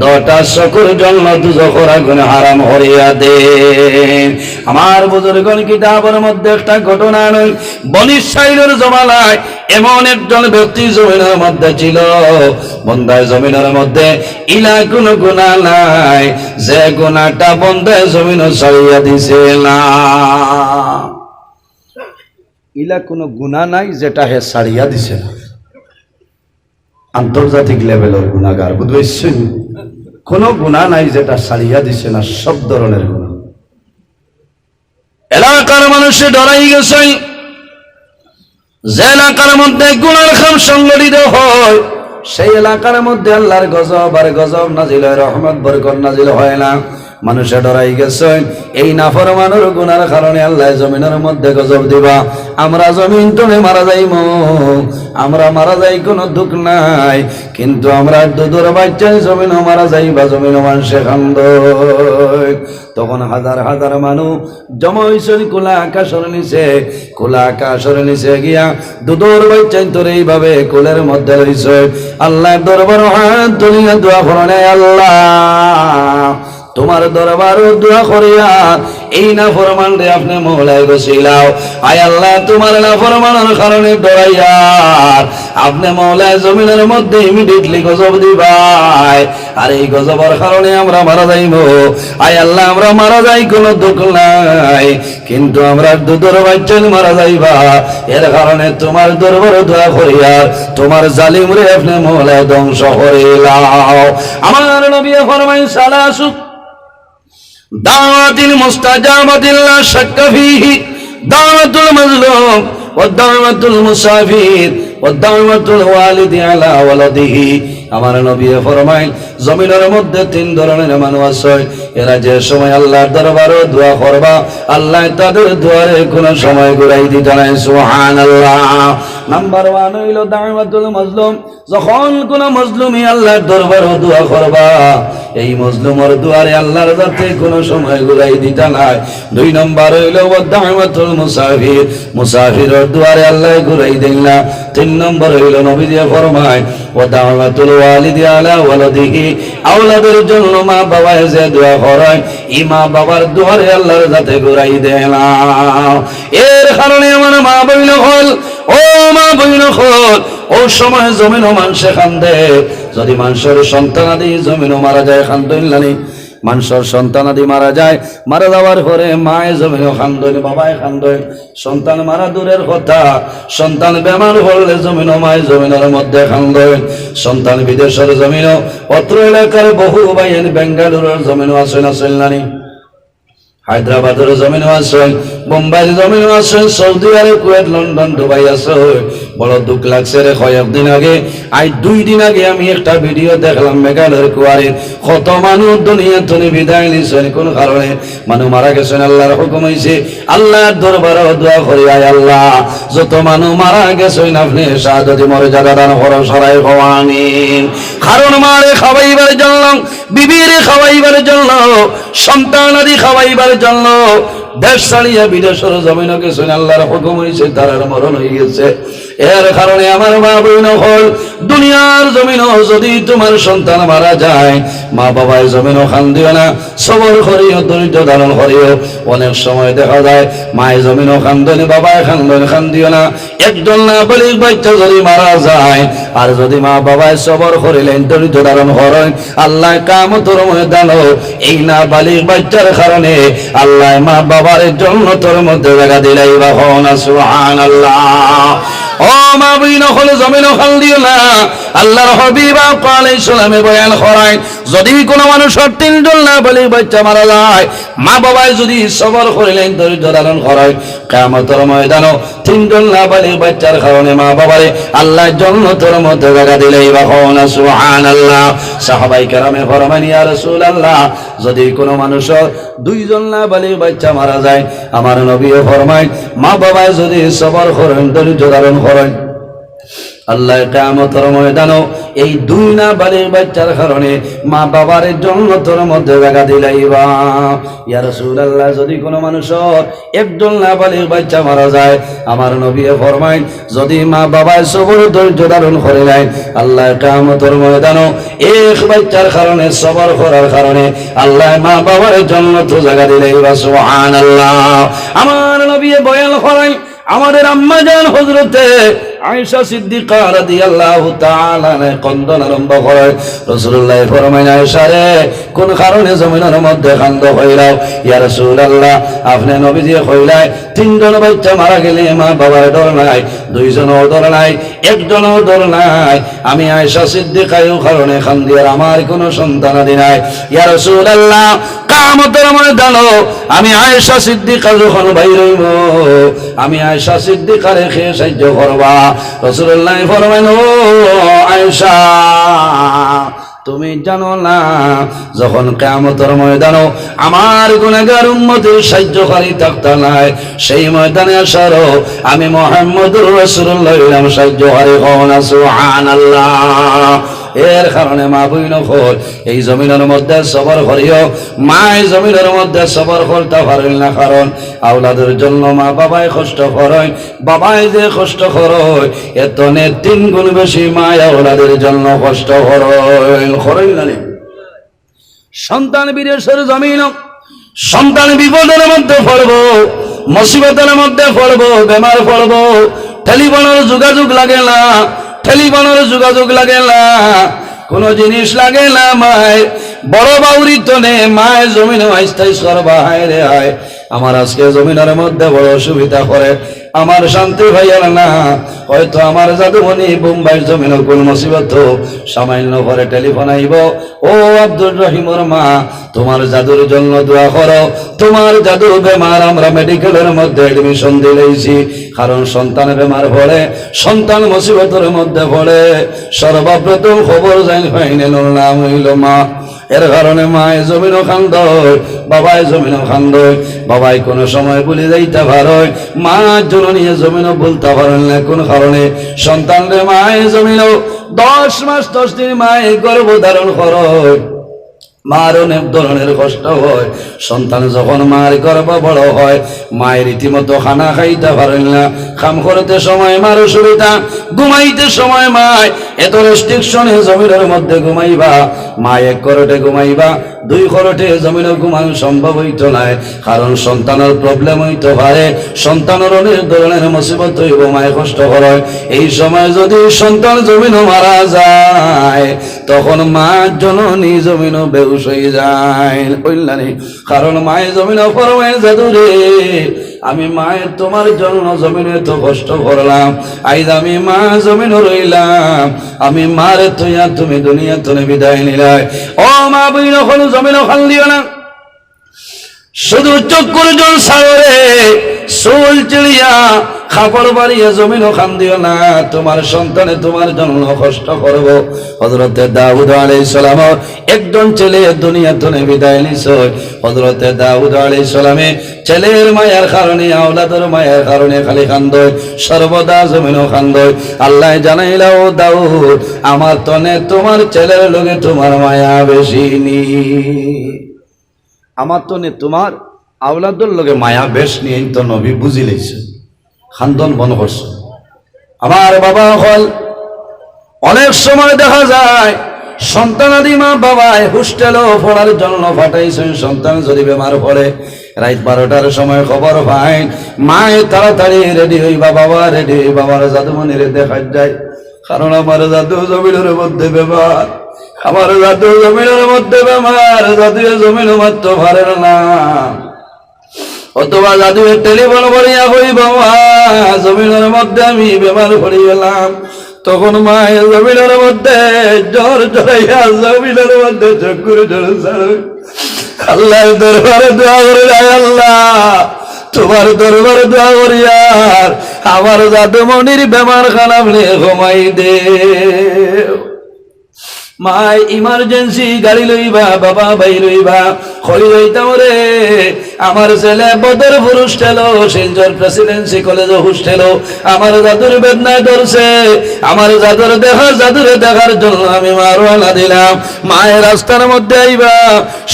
10টা চক্ষুর জন্য দুজখের আগুন হারাম করিয়া দেন। আমার বুজুর্গণ কিতাবের মধ্যে একটা ঘটনা নয়, বনি ইসরাঈলের জমানায় এমন একজন ব্যক্তি জমিনের মধ্যে ছিল, বন্দায় জমিনের মধ্যে ইলা কোন গুনাহ নাই, যে গুনাহটা বন্দায় জমিন ছাড়িয়া দিছে না। ইলা কোন গুনাহ নাই যেটা হে ছাড়িয়া দিছে না। আন্তর্জাতিক লেভেলের গুনাহগার, বুঝছেন? কোন গুনাহ নাই যেটা ছাড়িয়া দিছে না, সব ধরনের গুনাহ। এলাকার মানুষে ডরাই গেছে, যে এলাকার মধ্যে গুনার কাম সংগঠিত হয় সেই এলাকার মধ্যে আল্লাহর গজব আর গজব নাজিল হয়, রহমত বরকত নাজিল হয় না। মানুষে ডরাই গেছে এই নাফরমানের গুনার কারণে আল্লাহ জমিনের মধ্যে গজব দিবা, আমরা জমিন টনে মারা যাইব। আমরা মারা যাই কোনো দুঃখ নাই, কিন্তু আমরা দুধুর বাচ্চায় জমিনও মারা যাই বা জমিনও মানুষে খান্দ। তখন হাজার হাজার মানুষ জমা হয়েছেন খোলা আকাশের নিচে। খোলা আকাশের নিচে গিয়া দুধুর বাচ্চায় তোর এইভাবে কোলের মধ্যে রয়েছে। আল্লাহ দরবার হাত তুলিয়া দোয়া করেন, আল্লাহ তোমার দরবার দোয়া করিয়া এই না ফরমান রে আপনি মৌলায় বসিলাও। আয় আল্লাহ তোমার না ফরমানের কারণে ডরাইয়া আপনি মৌলায় জমিনের মধ্যে ইমিডিয়েটলি গজব দিবাই, আর এই গজবের কারণে আমরা মারা যাইব। আয় আল্লাহ আমরা মারা যাই কোনো দুঃখ নাই, কিন্তু আমরা দুধের বাচ্চায় মারা যাইবা, এর কারণে তোমার দরবার দোয়া করিয়া তোমার জালিম রে আপনি মৌলায় ধ্বংস করিলাও। আমার নবী ফরমায় সালাসু দাওয়াতিল মুস্তাজাবাতিল লা শাক্কা ফীহি দাওয়াতুল মাজলুম ওয়া দাওয়াতুল মুসাফির ওয়া দাওয়াতুল ওয়ালিদি আলা ওয়ালাদিহি। আমার নবী ফরমাইল জমিনের মধ্যে তিন ধরনের মানুষ আছে, এরা যে সময় আল্লাহর দরবারে দোয়া করবা আল্লাহ তাদের দুয়ারে কোন সময় ঘুরাই দিতে নাই। সুবহানাল্লাহ। নাম্বার 1 হইল দাওয়াতুল মাজলুম। যখন কোন মজলুমি আল্লাহর দরবারে দোয়া করবা এই মজলুমের দুয়ারে আল্লাহর যাতে কোন সময় ঘুরাই দিতে নাই। 2 নম্বর হইল দাওয়াতুল মুসাফির। মুসাফিরের দুয়ারে আল্লাহ ঘুরাই দেন না। 3 নম্বর হইল নবী দিয়ে ফরমায় ওয়া দাওয়াতুল ওয়ালিদি আলা ওয়ালাদিহি। আওলাদের জন্য মা বাবা যে দোয়া করেন এই মা বাবার দুয়ারে আল্লাহর যাতে ঘুরাই দেন না। এর কারণে আমার মা বইল হল, ও মা বইল হল, ও সময় জমিনও মানুষে কান্দে। যদি মানুষের সন্তানাদি জমিনও মারা যায় কান্দইলানি, মানুষের সন্তানাদি মারা যায়, মারা যাওয়ার পরে মায়ে জমিনও কান্দইল, বাবায় কান্দইল। সন্তান মারা দূরের কথা, সন্তান বেমার হলে জমিনও মায় জমিনের মধ্যে কান্দইল। সন্তান বিদেশের জমিনও, অত্র এলাকার বহু বাইন বেঙ্গালুরের জমিনও আসেন আসেনলানি, হায়দ্রাবাদের জমিনও আছে, বোম্বাইয়ের জমিনও আছে, সৌদি আরব, কুয়েত, লন্ডন, দুবাই আছে। বড় দুঃখ লাগছে রে। কয়েকদিন আগে 2 দিন আগে আমি একটা ভিডিও দেখলাম মেঘালয়ের কুয়ারে কত মানুষ দুনিয়া থেকে বিদায় নিয়েছেন কোন কারণে, মানুষ মারা গেছেন। আল্লাহর হুকুম হয়েছে আল্লাহর দরবারে দোয়া করি, আয় আল্লাহ যত মানুষ মারা গেছেন আপনি শাহাদাতি মর্যাদা দান করো, সরাই আমিন। কারণ মারে খাওয়াইবার জন্য, বিবিরে খাওয়াইবার জন্য, সন্তানাদি খাওয়াইবার জন্য দেশ ছাড়িয়া বিদেশের জমিনে গেছেন। আল্লাহর হুকুম হয়েছে তারার মরণ হয়ে গেছে। এর কারণে আমার মা বইন হল, দুনিয়ার জমিনও যদি তোমার সন্তান মারা যায় মা বাবায় জমিনও খান দিও না, সবর করিও, ধৈর্য ধারণ করিও। অনেক সময় দেখা যায় মায়ে জমিনও খান দেন, বাবায় খান দিও না। একজন না বালিগ বাচ্চা যদি মারা যায় আর যদি মা বাবায় সবর করিলেন, ধৈর্য ধারণ করেন, আল্লাহ কিয়ামতের ময়দানে এই না বালিগ বাচ্চার কারণে আল্লাহ মা বাবার জান্নাতের মধ্যে জায়গা দিলাইবা। সুবহানাল্লাহ। ও মা বইন হলো জমিনও খাল দিও না। আল্লাহর হাবিব আলাইহিস সালামে বয়ান করেন যদি কোনো মানুষের 3 জন না বালিগ বাচ্চা মারা যায়, মা বাবায় যদি সবর করিলেন, ধৈর্য ধারণ করেন, কিয়ামতের ময়দানে 3 জন না বালিগ বাচ্চার কারণে মা বাবারে আল্লাহ জান্নাতের মধ্যে জায়গা দিলাইবা। সুবহানাল্লাহ। সাহাবায়ে কেরামে ফরমান, ইয়া রাসূলুল্লাহ যদি কোনো মানুষের 2 জন না বালিগ বাচ্চা মারা যায়, আমার নবীও ফরমায় মা বাবায় যদি সবর করেন, ধৈর্য ধারণ করেন, আল্লাহ কিয়ামতের ময়দানে এই 2 না বালিগ বাচ্চার কারণে মা বাবার জান্নাতের মধ্যে জায়গা দিলাইবা। ইয়া রাসূলুল্লাহ যদি কোনো মানুষের 1 জন না বালিগ বাচ্চা মারা যায়, আমার নবী ফরমায় যদি মা বাবার সবর ধৈর্য ধারণ করে নেয়, আল্লাহ কিয়ামতের ময়দানে এক বাচ্চার কারণে সবর করার কারণে আল্লাহ মা বাবার জান্নাতে জায়গা দিলাইবা। সুবহানাল্লাহ। আমার নবী বয়ান করেন আমাদের আম্মা জান হযরতে আয়েশা সিদ্দিকা রাদিয়াল্লাহু তাআলা আনহা কন্দন আরম্ভ করে। রাসূলুল্লাহ ফরমায়, আয়েশা রে কোন কারণে জমিনের মধ্যে কান্দ হইলাও? ইয়া রাসূলুল্লাহ আপনি নবীজি কইলাই 3 জন বাচ্চা মারা গেলে মা বাবার ডর নাই, 2 জনও ডর নাই, 1 জনও ডর নাই, আমি আয়েশা সিদ্দিকাও কারণে কান্দি, আর আমার কোনো সন্তানাদি নাই। ইয়া রাসূলুল্লাহ কিয়ামতের ময়দানে আমি আয়েশা সিদ্দিকা যখন বাইর হইব, আমি আয়েশা সিদ্দিকা রেখে সাহায্য করবা। রাসূলুল্লাহ ফরমায়, ও আয়েশা তুমি জানো না যখন কিয়ামতের ময়দানে আমার গুনাহগার উম্মতের সাহায্যকারী থাকতে নাই, সেই ময়দানে আসারও আমি মুহাম্মদুর রাসূলুল্লাহ সাহায্যকারী হও না। সুবহানাল্লাহ। এর কারণে মা বইন হল এই জমিনের মধ্যে সবর করিও। মায় জমিনের মধ্যে সবর করতে পারেন না, কারণ আওলাদের জন্য মা বাবাই কষ্ট করেন। বাবাই যে কষ্ট করেন এত নে 3 গুণ বেশি মায় আওলাদের জন্য কষ্ট করেন না। সন্তান বিদেশের জমিন, সন্তান বিপদের মধ্যে পড়বো, মুসিবতের মধ্যে পড়বো, বেমার পড়বো, টেলিফোনের যোগাযোগ লাগে না, টেলিফোনের যোগাযোগ লাগে না, কোন জিনিস লাগে না। মায় বড় বাউরি তো নে মায় জমিনে আইস্তাই সরবা হায় রে হায়। আমার আজকে জমিনের মধ্যে বড় অসুবিধা করে, আমার শান্তি ভাইয়ার না। হয়তো আমার জাদুমণি বোম্বাইয়ের জমিনে কোন মুসিবত সামান্য করে টেলিফোন আইব, ও আব্দুর রহিমর মা তোমার জাদুর জন্য দোয়া করো, তোমার জাদুর বেমার আমরা মেডিকেলের মধ্যে এডমিশন দিলেইছি। কারণ সন্তান বেমার পড়ে, সন্তান মুসিবতের মধ্যে পড়ে, সর্বপ্রথম খবর যাই ফাইনাল নাম হইল মা। এর কারণে মায় জমিনও খান্দয়, বাবায় জমিনও খান্দয়। বাবাই কোনো সময় বলে যাইতে পারয়, মা জননী জমিনও বলতে পারেন না। কোন কারণে সন্তান রে মায় জমিনও 10 মাস 10 দিন মায় গর্ভধারণ করয়, মার অনেক ধরনের কষ্ট হয়। সন্তান যখন মার গর্ভ বড় হয়, মায়ের রীতিমতো খানা খাইতে পারেন না, কাম করতে সময় মার অসুবিধা, ঘুমাইতে সময় মায় এত রেস্ট্রিকশনে জমিনের মধ্যে ঘুমাইবা, মা 1 করোটে ঘুমাইবা, 2 করোটে জমিনে ঘুমানো সম্ভব হইতো না। কারণ সন্তানের প্রবলেম হইতে পারে, সন্তানের অনেক ধরনের মুসিবত হইব, মায় কষ্ট করে। এই সময় যদি সন্তান জমিনও মারা যায়, তখন মা জননী জমিনও বেহুশ হয়ে যায়, কইলানি। কারণ মায়ের জমিনও ফরমায় জাদুরে আমি মায়ের তোমার জন্য জমিনে তো কষ্ট করলাম, আইজ আমি মা জমিনও রইলাম, আমি মারে তুইয়া তুমি দুনিয়া তুমি বিদায় নিলাই। ও মা বইন হলো জমিনও খাল দিও না, শুধু চক্কর জল সাগরে সোল চিড়িয়া খাপড় বাড়িয়ে জমিনও খান দিও না, তোমার সন্তানে তোমার জন্য কষ্ট করব। হযরতে দাউদ আলাইহিস সালাম একজন ছেলে দুনিয়া থেকে বিদায় নিছে। হযরতে দাউদ আলাইহিস সালামে ছেলের মায়ের কারণে, আওলাদের মায়ের কারণে খালি কান্দয়, সর্বদা জমিনও কান্দয়। আল্লাহ জানাইলা, ও দাউদ আমার তনে তোমার ছেলের লগে তোমার মায়া বেশি নি, আমার তনে তোমার আওলাদের লগে মায়া বেশ নিয়ে তো নবী বুঝি লইছে, খান্দন বন করছে। আমার বাবা হল অনেক সময় দেখা যায় সন্তানাদি মা বাবায় হোস্টেলও পড়ার জন্য পাঠাইছেন। সন্তান যদি বেমার পড়ে রাত 12টার সময় খবর পায়, মায়ে তাড়াতাড়ি রেডি হইবা, বাবা রেডি হই, বাবার জাদুমণিরে দেখা যায়। কারণ আমার জাদু জমিনের মধ্যে বেমার, আমার জাদু জমিনের মধ্যে বেমার, জাদু জমিনও মারতে পারে না। অথবা জাদু টেলিফোন করিয়া কই, বাবা জমিনের মধ্যে আমি বেমার পড়ে গেলাম। তখন মায়ের জমিনের মধ্যে জ্বর জড়াইয়া জমিনের মধ্যে চক্কর জ্বর ছাড়ে আল্লাহর দরবারে দোয়া করে যায়, আল্লাহ তোমার দরবারে দোয়া করি আর আমার জাদুমণির বেমার খানা ঘুমাই দে। মাই ইমার্জেন্সি গাড়ি লইবা, বাবা ভাই লইবা, খড়ি লইতাম রে। আমার ছেলে Badarpur hostel, Silchar Presidency college hostel, আমার জাদুর বেদনায় ধরছে, আমার জাদুর জাদুরে দেখার জন্য আমি মা রওনা দিলাম। মায়ের রাস্তার মধ্যে আইবা,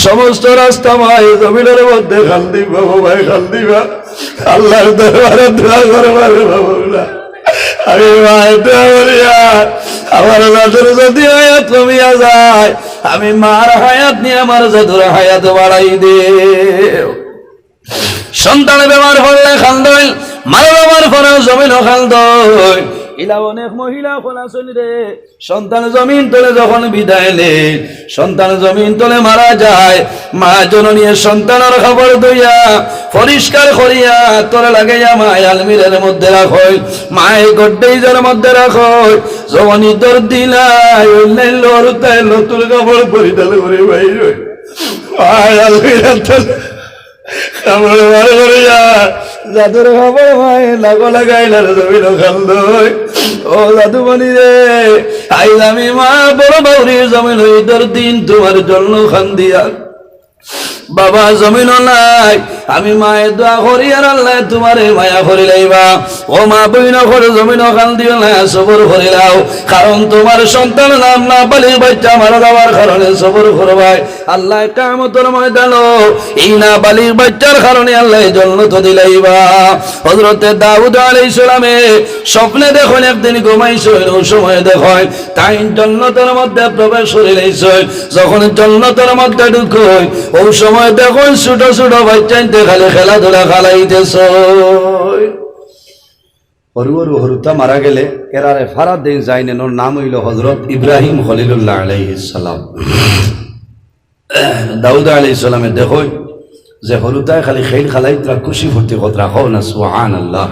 সমস্ত রাস্তা মায়ের জমিনের মধ্যে খাল দিবা, ভাই খাল দিবা, আল্লাহর দরবারে দোয়া করবার বাবা। আমি মায়ের দোয়া করি আমার জাদুর যদি হায়াত কমিয়া যায়, আমি মার হায়াত নিয়ে আমার জাদুর হায়াত বাড়াই দে। সন্তান বেমার পড়লে খান্দয়, মার বেমার পড়ে জমিনও খান্দয়। ইলা অনেক মহিলা খোলা চলি রে, সন্তান জমিন তলে যখন বিদায় নে, সন্তান জমিন তলে মারা যায়, মা জননী সন্তানের খবর দইয়া পরিষ্কার করিয়া তোরে লাগাইয়া মায় আলমিরের মধ্যে রাখই, মায়ের গড্ডেইজের মধ্যে রাখই। জমনি তোর দিলাই অন্যান্য লড়তাই নতুন খবর পরিধান করে বাইর মায় আলমিরের খবর বার করিয়া জাদুর খবর মায় লাগো লাগাইলার জমিন খান্দই। ও জাদুমণি রে, আইজ আমি মা বড় বাউরি জমিন ঈদের দিন তোমার জন্য খান্দিয়া বাবা জমিন নাই আমি মায়ের দোয়া করি আর আল্লাহ তোমারে মায়া করি লাইবা ও মা বইন করে জমিন খান দিও না সবর করি লাও কারণ তোমার সন্তান নাম না বালির বাচ্চা মারা যাওয়ার কারণে সবর করবাই আল্লাহ কিয়ামতের ময়দানে এই না বালির বাচ্চার কারণে আল্লাহ জান্নাত দিলাইবা হযরতে দাউদ আলাইহিস সালামে স্বপ্নে দেখেন একদিন ঘুমাইছে ওই সময় দেখেন তাই জান্নাতের মধ্যে প্রবেশ করিলাইছে যখন জান্নাতের মধ্যে ঢুকই ওই সময় দেখুন ছোট ছোট বাচ্চাইতে খালি খেলাধুলা খালাইতেছ হরু হরুতা মারা গেলে এরারে ফারা দিন যাইনেন ওর নাম হইল হযরত ইব্রাহিম খলিলুল্লাহ আলাইহিস সালাম দাউদ আলাইহিস সালামে দেখো যে হরুতায় খালি খেল খালাইতরা খুশি ফুর্তি কথা রাখো না সুবহানাল্লাহ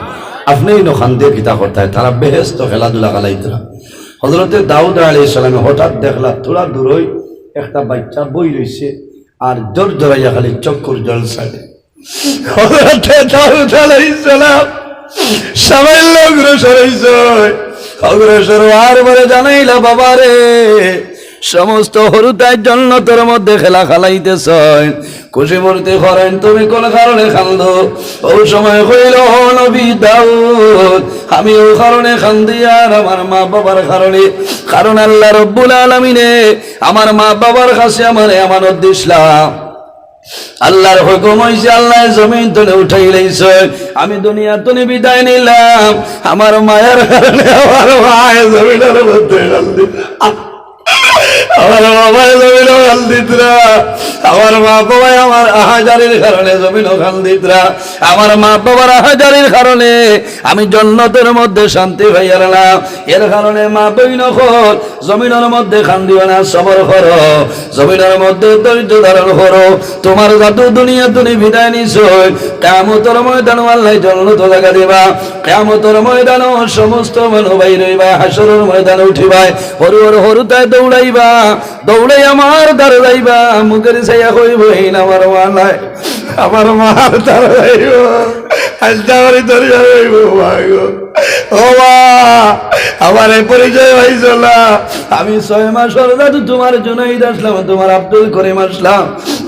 আপনি ইনো খান্দে কিতা করতায় তারা বেহেশত খেলাধুলা খালাইতরা হযরতে দাউদ আলাইহিস সালামে হঠাৎ দেখলা থোড়া দূরই একটা বাচ্চা বই রইছে আর জোর জোরাইয়া খালি চক্ষুর জল ছাড়ে হযরতে দাউদ আলাইহিস সালাম সামান্য অগ্রসর হইছে অগ্রসর আর বলে জানাইলা বাবা রে সমস্ত হরুতার জন্য তোর মধ্যে খেলা খালাইতেছ খুশি মূর্তি করেন তুমি কোন কারণে কান্দো ওই সময় কইল নবী দাউদ আমি ওই কারণে কান্দি আর আমার মা বাবার কারণে কারণ আল্লাহ রব্বুল আলামিনে আমার মা বাবার কাছে আমারে আমানত দিছিলাম আল্লাহর হুকুম হইছে আল্লাহ জমিন তলে উঠাই লাইছে আমি দুনিয়া তলে বিদায় নিলাম আমার মায়ের কারণে আমার মায়ে জমিনের মধ্যে আমার বাবাই জমিন খাল দিতরা আমার মা বাবাই আমার আহাজারির কারণে জমিন খাল দিতরা আমার মা বাবার আহাজারির কারণে আমি জান্নাতের মধ্যে শান্তি পাইলাম এর কারণে মা বইন খোল জমিনের মধ্যে খান দিও না সবর করো জমিনের মধ্যে ধৈর্য ধারণ করো তোমার যত দুনিয়া তুমি বিদায় নিছো কিয়ামতের ময়দানে আল্লাহ জান্নাত জায়গা দিবা কিয়ামতের ময়দানে সমস্ত মানুষ বাইর হইবা হাসরের ময়দানে উঠিবা হরু হরুতায় দৌড়াইবা দৌড়াই আমার দ্বারা যাইবা মুখের ছাইয়া কইব এই আমার মা নাই আমার মার দ্বারা যাইব হাসদাবারি ধরে যাইব ও মা আমার এই পরিচয় হয়েছিল না আমি 6 মাস দাদু তোমার জন্য ঈদ আসলাম তোমার আব্দুল করিম আসলাম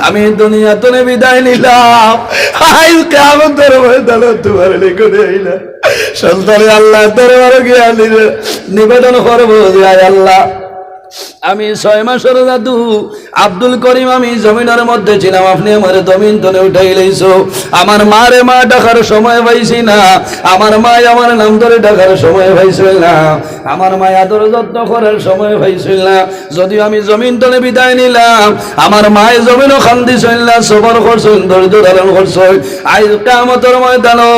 আমি দুনিয়া তনে বিদায় নিলাম আইজ কিয়ামতের ময়দানে তোমার নিকটে আইলাম সন্তানে আল্লাহ দরবারে গিয়া নিবেদন করবো যে আল্লাহ আমি 6 মাসের দাদু আব্দুল করিম আমি জমিনের মধ্যে ছিলাম আপনি আমার জমিন তলে উঠাই লাইছো আমার মারে মা ডাকার সময় পাইছি না আমার মা আমার নাম ধরে ডাকার সময় পাইছিল না আমার মা আদর যত্ন করার সময় পাইছিল না যদিও আমি জমিন তলে বিদায় নিলাম আমার মায়ে জমিনও খান্দিছিল না সবর করছিল ধৈর্য ধারণ করছিল আজ কিয়ামতের ময়দানে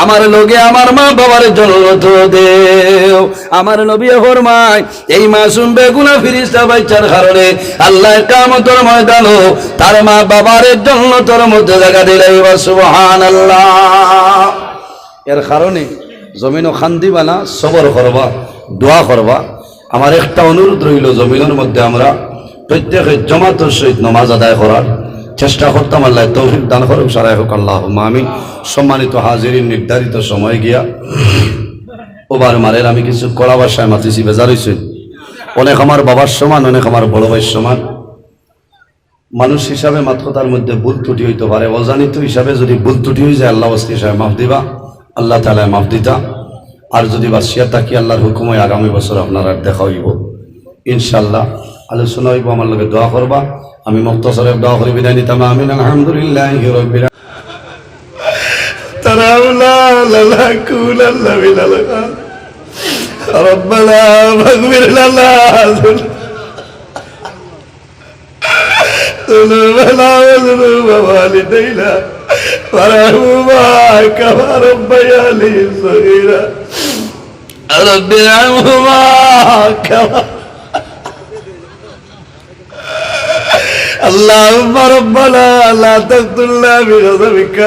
আমার লগে আমার মা বাবার জান্নাত দেও আমার নবী ফরমায় এই মাসুম বেগুনা ফিরিস্তা বাচ্চার কারণে আল্লাহ কিয়ামতের ময়দানে তার মা বাবার জান্নাতের মধ্যে জায়গা দিলাইবা সুবহানাল্লাহ এর কারণে জমিনও খান্দিবা না সবর করবা দোয়া করবা আমার একটা অনুরোধ রইল জমিনের মধ্যে আমরা প্রত্যেকে জামাতের সহিত নামাজ আদায় করার চেষ্টা করতাম আল্লাহ তৌফিক দান করুক সারাই হোক আল্লাহুম্মা আমিন সম্মানিত হাজিরিন নির্ধারিত সময় গিয়া ওবার মারের আমি কিছু কড়া ভাষায় মাতিছি বেজার হইছি অনেক আমার বাবার সমান অনেক আমার বড় ভাইয়ের সমান মানুষ হিসাবে মাত্র তার মধ্যে ভুল ত্রুটি হইতে পারে অজানিত হিসাবে যদি ভুল ত্রুটি হয়ে যায় আল্লাহ ওয়াস্তি হিসাবে মাফ দিবা আল্লাহ তাআলা মাফ দিতা আর যদি বাসিয়া থাকি আল্লাহর হুকুমে আগামী বছর আপনার আর দেখা হইব ইনশাআল্লাহ আলোচনা হইব আমার লগে দোয়া করবা আমি মুক্তসরে দোয়া করে বিদায় নিতাম আমিন আলহামদুলিল্লাহি রাব্বিল তারাউলা লালা কুলাল্লাহ বিলালা ربنا فاغفر لنا ذنوبنا وذنوب والدينا وارحمهما كما ربياني صغيرا رب ارحمهما كما اللهم ربنا لا تقتلنا بغضبك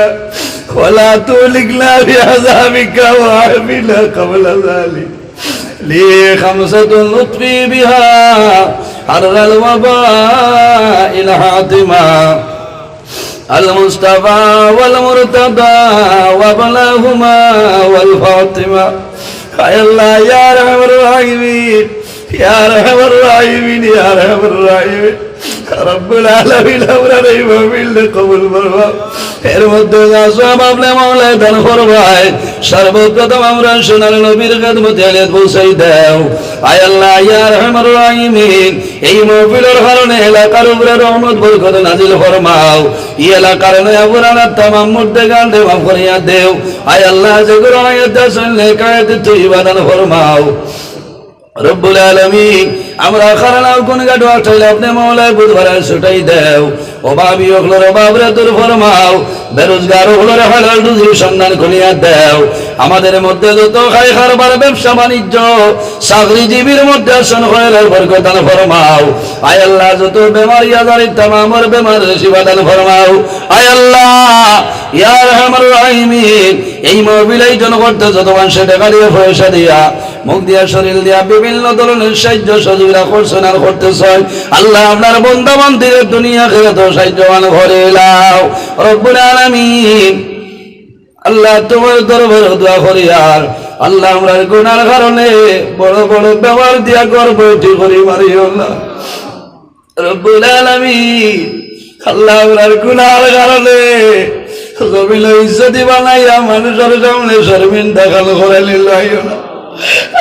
ولا تهلكنا بعذابك وعافنا قبل ذلك لي 5 نطفي بها حر الوباء الحاتمة المصطفى والمرتضى وابناهما والفاطمة يا الله يا ارحم الراحمين ইয়া আরহামার রাহিমিন ইয়া আরহামার রাহিমিন রব্বুল আলামিন আমরা এই মাহফিল কবুল ফরমাও এর মধ্যে সওয়াব আপনি মাওলা দান ফরমায় সর্বপ্রথম আমরা সোনার নবীর খেদমতে আলিয়াত পৌঁছাই দাও আয় আল্লাহ ইয়া আরহামার রাহিমিন এই মাহফিলের কারণে এলাকার উপরে রহমত বরকত নাজিল ফরমাও এই এলাকার নয়া পুরানা तमाम মুর্দেগান দে মাফ করিয়া দেও আয় আল্লাহ যেগুলো আয়াত শুনলে কায়াত তৈবা দান ফরমাও রব্বুল আলামিন আমরা খারানাও কোন গাড়ো আঠাইলে আপনি মাওলায় বুধবার ছুটাই দেও অভাবী হলোর অভাবরে দূর ফরমাও বেরোজগার হলোর হালাল রুজির সন্ধান করিয়া দেও আমাদের মধ্যে যত খাই খারবার ব্যবসা বাণিজ্য চাকরিজীবীর মধ্যে আসন খয়রাল বরকত দান ফরমাও আয় আল্লাহ যত বেমারি আজারি তামামর বেমারের শিফা দান ফরমাও আয় আল্লাহ ইয়া আরহামার রাহিমিন এই মাহফিলে জন করতে যত মানুষ টাকা দিয়ে পয়সা দিয়া মুখ দিয়া শরীর দিয়া বিভিন্ন ধরনের সাহায্য সহযোগিতা করছেন আর করতেছেন আল্লাহ আপনার বান্দা বান্দিদের দুনিয়া আখিরাত সাহায্যবান করে লাও রব্বুল আলামিন আল্লাহ তোমার দরবারে দোয়া করি আর আল্লাহ আমরার গুনার কারণে বড় বড় ব্যবহার দিয়া করব ঠিক করি মারিও না রব্বুল আলামিন আল্লাহ আমরার গুনার কারণে জমিন ইজ্জতি বানাইয়া মানুষের সামনে শর্মিন্দা খাল করে নিলাইও না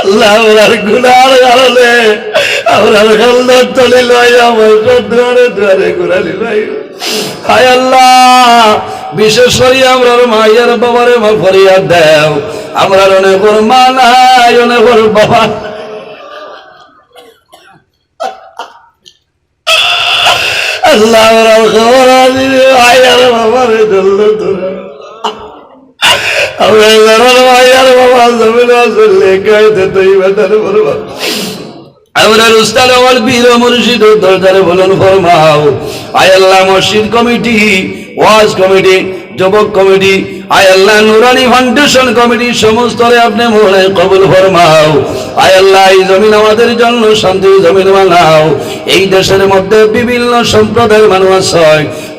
আল্লাহ আমরার গুনার কারণে আমরার খালদার তলে লইয়া বসে দুয়ারে দুয়ারে ঘুরা নিলাইও হায় আল্লাহ বিশেষ করে আমরার মায়ের বাবারে মা ফরিয়াদ দেও আমরার অনেক মা নাই অনেক বাবা আল্লাহ খবর আয়ার বাবারে ধরল তোরা আমরা মায়ের বাবা জমিন আসলে গাইতে তুই বেতার বলবা আমরা উস্তাদ ওয়াল পীর মুর্শিদ দরজারে বলুন ফরমাও আয় আল্লাহ মসজিদ কমিটি ওয়াজ কমিটি যুবক কমিটি আয় আল্লাহ নুরানি ফাউন্ডেশন কমিটি সমস্তরে আপনি মোহরে কবুল ফরমাও আয় আল্লাহ এই জমিন আমাদের জন্য শান্তির জমিন বানাও এই দেশের মধ্যে বিভিন্ন সম্প্রদায়ের মানুষ আছে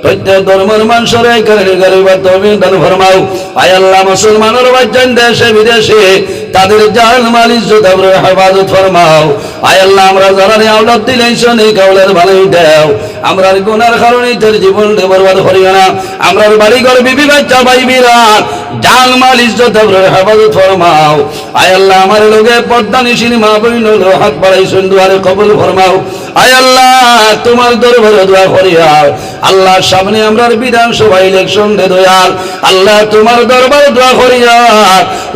প্রত্যেক ধর্মের মানুষের ঘরে ঘরে দান ফরমাও আয় আল্লাহ মুসলমানের বাচ্চান দেশে বিদেশে তাদের জান মাল ইজ্জত আপনার হেফাজত ফরমাও আয় আল্লাহ আমরা যারা আওলাদ দিলেন এই কাউলের ভালোই দেও আমরার গুনার কারণে তোর জীবন বরবাদ করিও না আমরার বাড়ি ঘর বিবি বাচ্চা ভাই বিরাট জান মাল ইজ্জত আপনার হেফাজত ফরমাও আয় আল্লাহ আমার লোকে পর্দা নিশিন মা বইন হাত বাড়াইছেন দুয়ারে কবুল ফরমাও আয় আল্লাহ তোমার দরবারে দোয়া করিয়া আল্লাহ সামনে আমরার বিধানসভা ইলেকশন দে দয়াল আল্লাহ তোমার দরবারে দোয়া করিয়া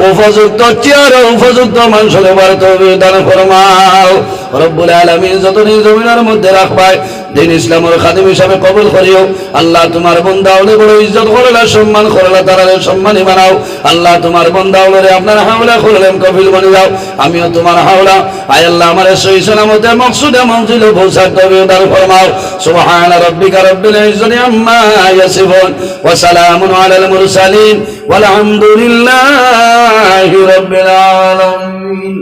উপযুক্ত চেয়ার উপযুক্ত মানুষের তৌফিক দান ফরমাও রব্বুল আলামিন যতদিন জমিনের মধ্যে রাখবাই দিন ইসলামের খাদিম হিসাবে কবুল করিও আল্লাহ তোমার বান্দা হলে বড় ইজ্জত করলা সম্মান করলা তারারে সম্মানী বানাও আল্লাহ তোমার বান্দা হলে আপনার হাওলা করলেন কফিল বনে যাও আমিও তোমার হাওলা আয় আল্লাহ আমার সহি সালামতে মকসুদে মঞ্জিলে পৌঁছার তৌফিক দান ফরমাও সুবহান রাব্বিকা রাব্বিল ইজ্জতি আম্মা ইয়াসিফুন ওয়া সালামুন আলাল মুরসালিন ওয়াল হামদুলিল্লাহি রাব্বিল আলামিন।